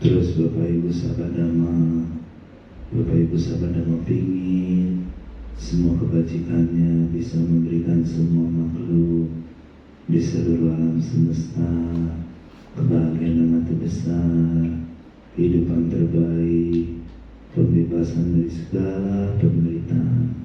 Terus Bapak Ibu sahabat Dhamma pingin semua kebajikannya bisa memberikan semua makhluk di seluruh alam semesta kebahagiaan yang mati besar, kehidupan terbaik, pembebasan dari segala penderitaan.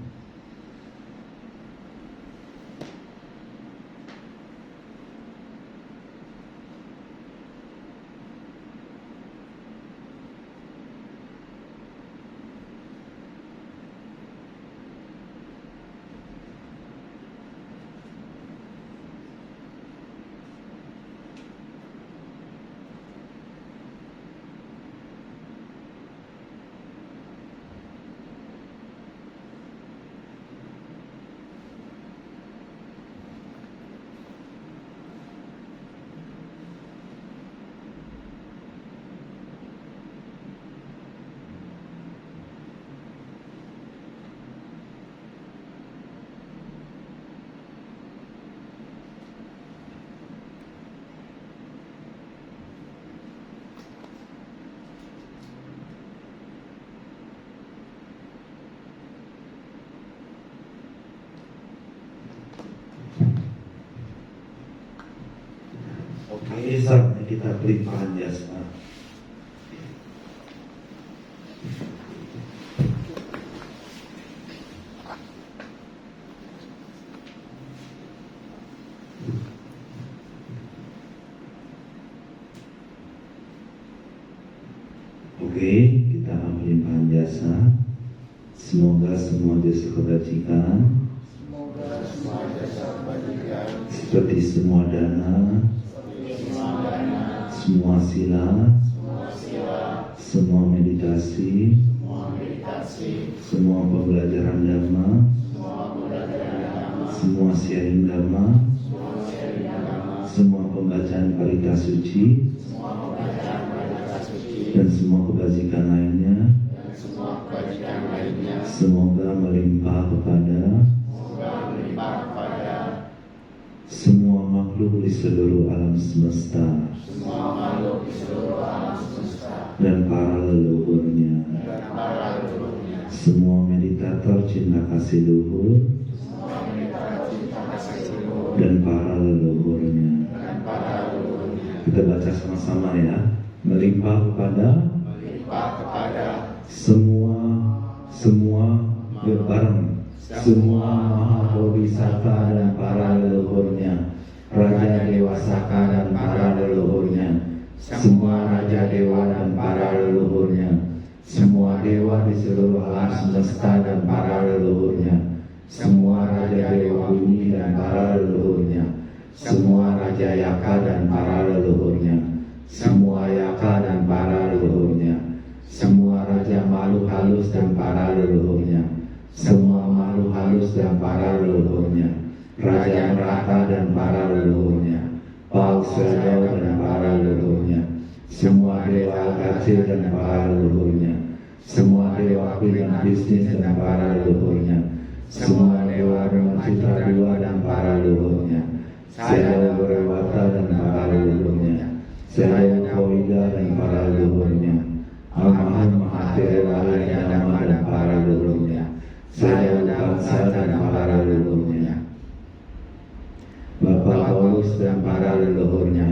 Oke, saatnya kita pelimpahan jasa. Oke, kita pelimpahan jasa. Semoga semua jasa kebajikan, seperti semua dana, semua sila, semua meditasi, semua pembelajaran dhamma, semua sharing dhamma, semua pembacaan parita suci, dan semua kebajikan lainnya, semoga melimpah kepada semua makhluk di seluruh alam semesta dan para leluhurnya. Semua meditator cinta kasih luhur dan para leluhurnya. Kita baca sama-sama ya. Melimpah kepada semua berbareng, semua maha bodhisattva dan para leluhurnya, raja dewa saka dan para leluhurnya, semua raja dewa dan para leluhurnya, semua dewa di seluruh alam semesta dan para leluhurnya, semua raja dewa bumi dan para leluhurnya, semua raja yaka dan para leluhurnya, semua yaka dan para leluhurnya, semua raja makhluk halus dan para leluhurnya, semua makhluk halus dan para leluhurnya, raja neraka dan para leluhurnya, Pausado dan para leluhurnya, semua dewa kecil dan para leluhurnya, semua dewa pilihan bisnis dan para leluhurnya, semua dewa dengan citra dua dan para leluhurnya, Sedayu Berewata dan para leluhurnya, Sedayu Koida dan para leluhurnya, Al-Mahal Mahathira Dhamma dan para leluhurnya, Sedayu Bangsa dan para leluhurnya, Bapak Paulus dan para leluhurnya,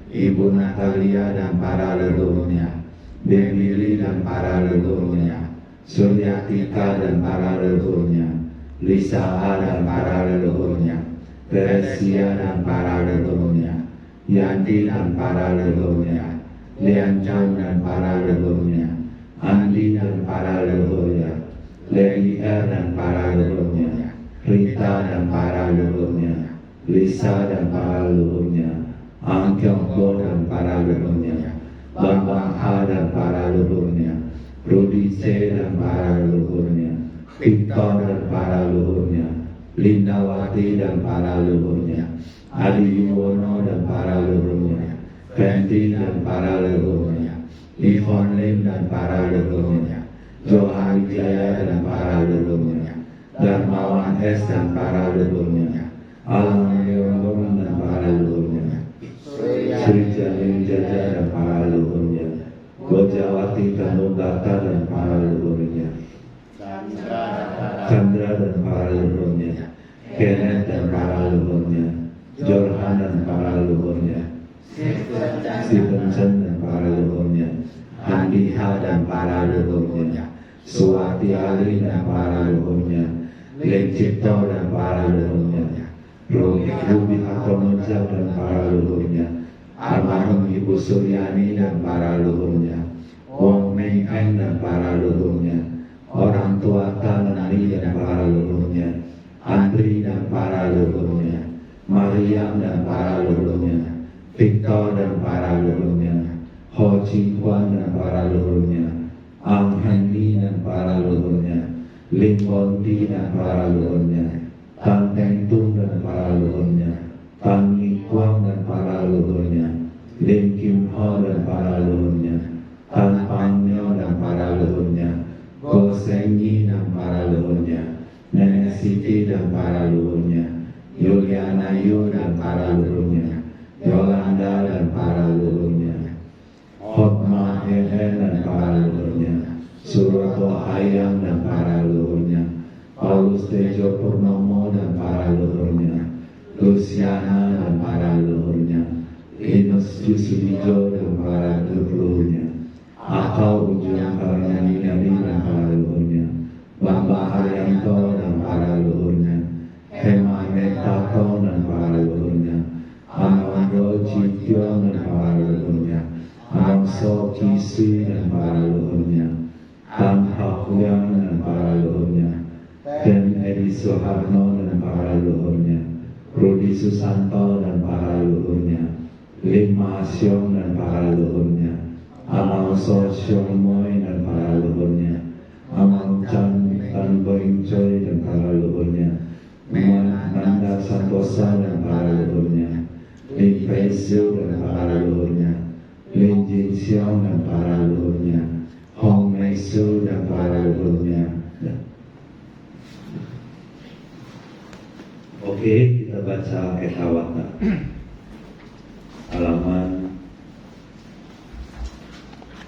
Ibu Natalia dan para leluhurnya, Bebili dan para leluhurnya, Suryatika dan para leluhurnya, Lisa A dan para leluhurnya, Teresia dan para leluhurnya, Yanti dan para leluhurnya, Lian Chan dan para leluhurnya, Andi dan para leluhurnya, Lady R dan para leluhurnya, Rita dan para leluhurnya, Lisa dan para leluhurnya, Ang Kyong Bo dan para leluhurnya, Bambang Ha dan para leluhurnya, Rudi C dan para leluhurnya, Victor dan para leluhurnya, Lindawati dan para leluhurnya, Adi Yuwono dan para leluhurnya, Fenty dan para leluhurnya, Yvonne Lim dan para leluhurnya, Johan Wijaya dan para leluhurnya, Darmawan S dan para leluhurnya, Alam Leondong dan para leluhurnya, Sri Jani Jaja dan para leluhurnya, Gojawati Tanugata dan para leluhurnya, Chandra dan para leluhurnya, Kenneth dan para leluhurnya, Jorhan dan para leluhurnya, Stephen Chen dan para leluhurnya, Andi Ha dan para leluhurnya, Suwati Ali dan para leluhurnya, Ling Cipto dan para leluhurnya, Rubi Hartono dan para leluhurnya, almarhum Ibu Suryani dan para leluhurnya, Wong Meng Eng dan para leluhurnya, orang tua Tan Nani dan para leluhurnya, Andri dan para leluhurnya, Mariam dan para leluhurnya, Victor dan para leluhurnya, Ho Chi Kwan dan para leluhurnya, Ang Henry dan para leluhurnya, Lim Bonti dan para leluhurnya, Tan Teng Tung dan para leluhurnya, Tan Yi Kwang dan para leluhurnya, Lim Kim Ho dan para leluhurnya, Tan Pang Nyo dan para leluhurnya, Go Seng Yi dan para leluhurnya, Nenek Siti dan para leluhurnya, Yuliana Yu dan para leluhurnya, Yolanda dan para leluhurnya, Hotma Hehen dan para leluhurnya, Suroto Hayang dan para leluhurnya, Paulus Tejo Purnomo dan para leluhurnya, Luciana dan para leluhurnya, Linus Yusudijo dan para leluhurnya, Akau Ujung Karnani dan para leluhurnya, Bambang Haryanto dan para leluhurnya, Hema Metato dan para leluhurnya, Anondo Cityo dan para leluhurnya, Amongso Kisi dan para leluhurnya, Tan Hak Liang dan para leluhurnya, Ten Edi Soeharno dan para leluhurnya, Rudi Susanto dan para leluhurnya, Lim Ma Siong dan para leluhurnya, Amongso Siong Moy dan para leluhurnya, Among Chan Tan Boing Choi dan para leluhurnya, Nanda Santosa dan para leluhurnya, Lim Pei Siu dan para leluhurnya, Lin Jin Xiong dan para leluhurnya, Hong Mei Su dan para leluhurnya. Oke, kita baca Etawata halaman,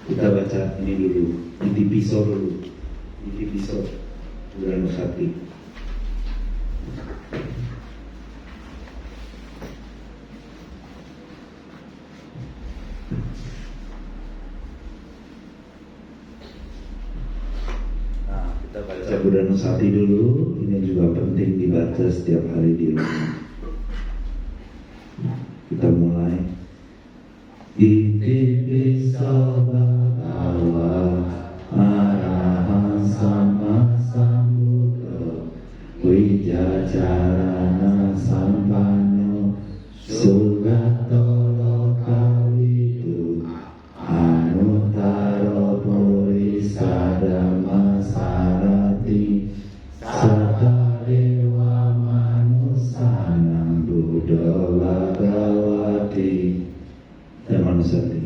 kita baca ini dulu, Itipiso dulu, Itipiso Buranusati. Kita baca Buranusati dulu, ini juga penting dibaca setiap hari di rumah. Kita mulai. Iti bisa bhagava arahang sama sambuddha wijacarana sampanno sugato lokawidu anuttaro purisa dhamma sarati satta dewa manusanam buddha bhagavati dan manusati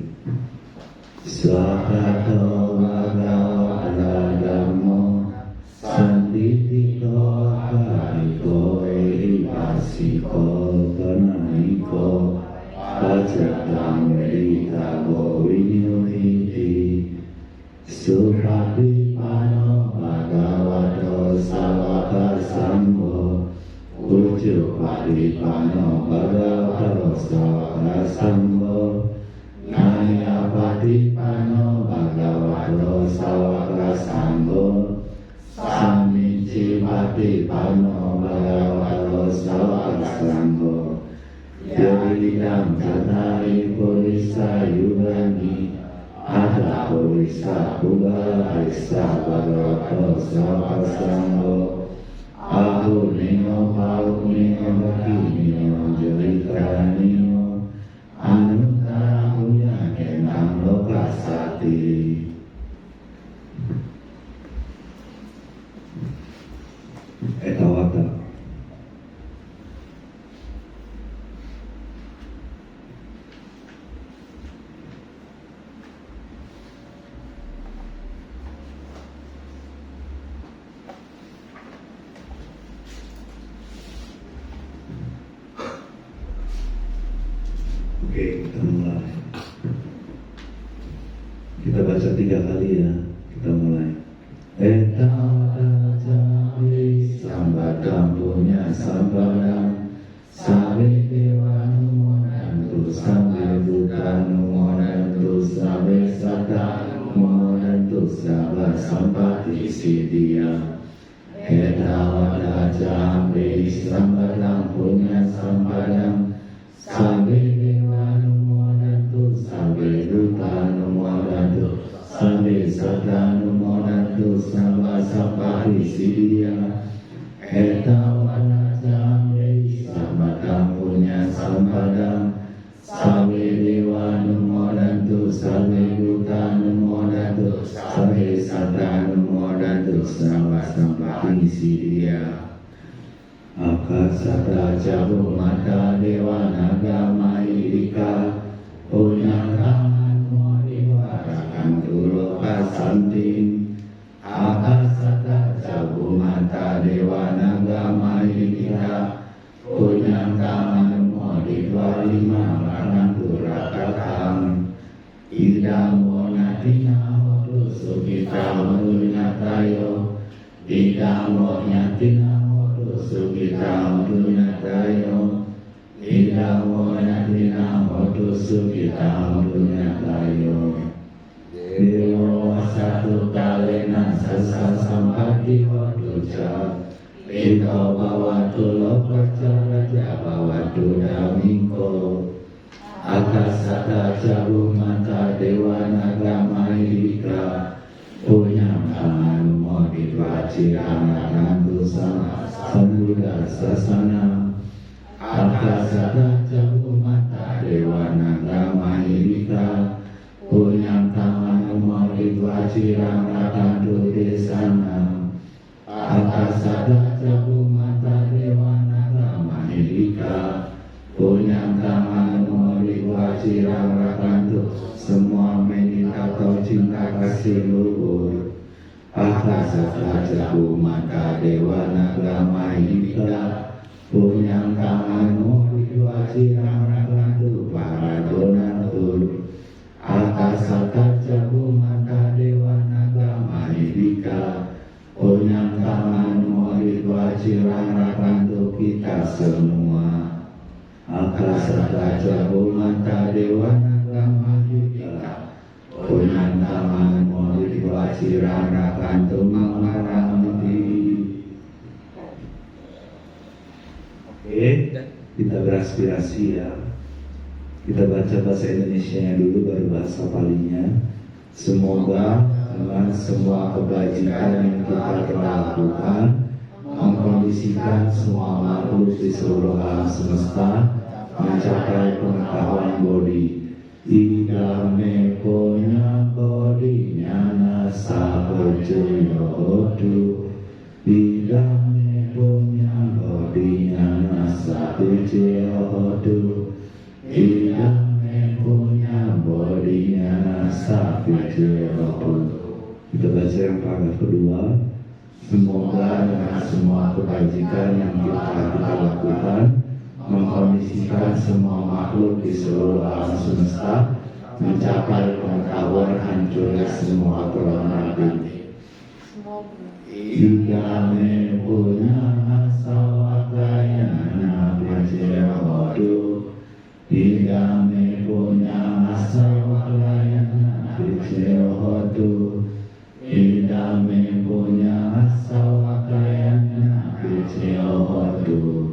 Swakato bhagavata dhammo sanditiko hariko ehipasiko kanahiko pacatam meditago vinyuhiti supatipano bhagavato sawaka sangho Ujupatipano bhagavato sawaka sangho Nayapatipano bhagavato sawaka sangho Samicipatipano bhagavato sawaka sangho Yodidam tathai purisa yugani Ada purisa puga harisa bhagavato sawaka sangho Ahu nino pau nino baki nino jelita nino Anuttara punya kentang lokasati. Etawata. Oke, kita mulai. Kita baca 3 kali ya. Kita mulai. Etawata jami sambadam punya sambadam sabe dewa numonantu sabe buddha numonantu sabe satta numonantu sabba sampati siddhya etawada jambe sampadang punya sampadang sabbe dewa numodantu sabbe duta numodantu sabbe satta numodantu sabba sampati siddhya etawada jambe sampadang punya sampadang sabbe dewa numodantu sabbe duta numodantu sabbe satta numodantu sabba sampati siddhya akasata jabu mata dewa naga mahidika punyang modivarakan tuloka santin akasata jabu mata dewa naga mahidika punyang modivariman turakatang idam monatina hodu sukita madunyatayo idam monatina sukita dunyatayo idam monatina hodu sukita dunyatayo dewa satu kalena sasa sampati hodu ca ito bawatu lokaca raja bawatu damingko akasata jabu mata dewa naga mahidika punyang tangan moditwa cirana sama sambuddha sasana akasata jabu mata dewa naga mahidika punyang tangan moditwa cirana desana akasata jabu mata dewa naga mahidika punyang tangan moditwa cirana semua meditator cinta kasih luhur akasata jabu mata dewa naga mahidika punyang tangan moditwa cirana para donatur akasata jabu mata dewa naga mahidika punyang tangan moditwa cirana kita semua akasata jabu mata dewa naga mahidika punyang tangan moditwa cirana mamaranti. Oke, kita beraspirasi ya. Kita baca bahasa Indonesianya dulu baru bahasa Palinya. Semoga dengan semua kebajikan yang kita telah lakukan mengkondisikan semua makhluk di seluruh alam semesta mencapai pengetahuan bodi. Idame punya bodi nyana sabejoyo hodu. Idame punya bodi nyana sabejoyo hodu. Idame punya bodi nyana sabejoyo hodu. Kita baca yang paragraf kedua. Semoga dengan semua kebajikan yang kita lakukan mengkondisikan semua makhluk di seluruh alam semesta mencapai pengetahuan hancurnya semua peronati. Idame punya asawakayana vijayahodu. Idame punya asawakayana vijayahodu. Idame punya asawakayana vijayahodu.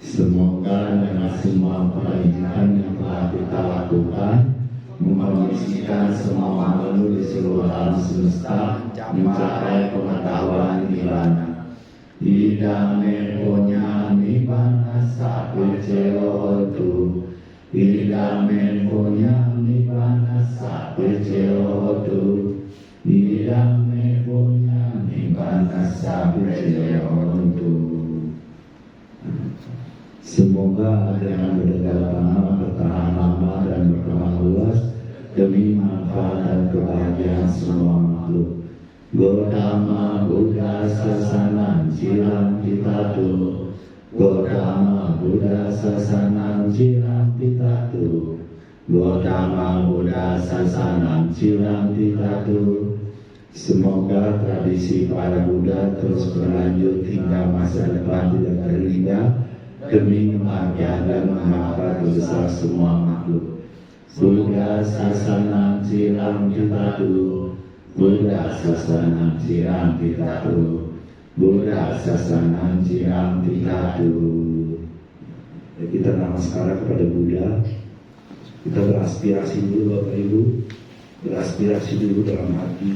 Semoga dengan semua kebajikan yang telah kita lakukan mengkondisikan semua makhluk di seluruh alam semesta mencapai pengetahuan nirvana. Idame punya nibbana savijayahodu. Idame punya nibbana savijayahodu. Idame punya nibbana savijayahodu. Semoga ada yang berdekat lama, bertahan lama dan berkembang luas demi manfaat dan kebahagiaan semua makhluk. Gotama Buddha Sasanam Ciram Pitatu. Gotama Buddha Sasanam Ciram Pitatu. Gotama Buddha Sasanam Ciram Pitatu. Semoga tradisi para Buddha terus berlanjut hingga masa depan tidak terhingga demi kebahagiaan dan manfaat besar semua makhluk. Buddha Sasanam Ciram Pitatu. Buddha sasanam cirang pitatu, Buddha sasanam cirang pitatu. Ya, kita namaskara kepada Buddha. Kita beraspirasi dulu Bapak Ibu, beraspirasi dulu dalam hati.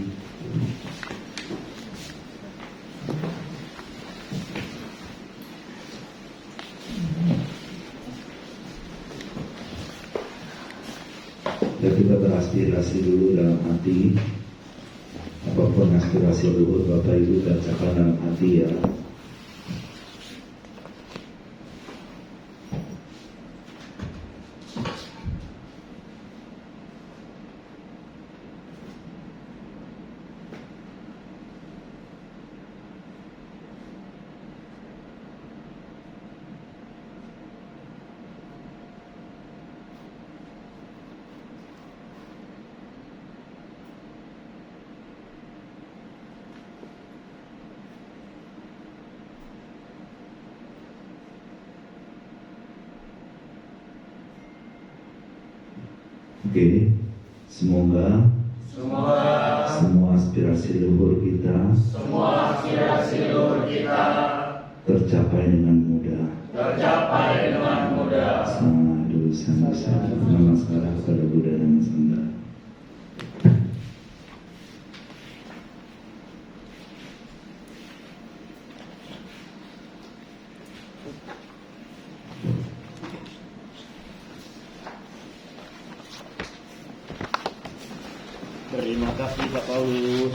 Dan kita beraspirasi dulu dalam hati. Apapun aspirasi luhur Bapak Ibu bacakan dalam hati ya. Oke, semoga semua aspirasi luhur kita tercapai dengan mudah. Sadu, sadu, sadu. Namaskara kepada Buddha dan Sangha. Terima kasih Pak Paulus.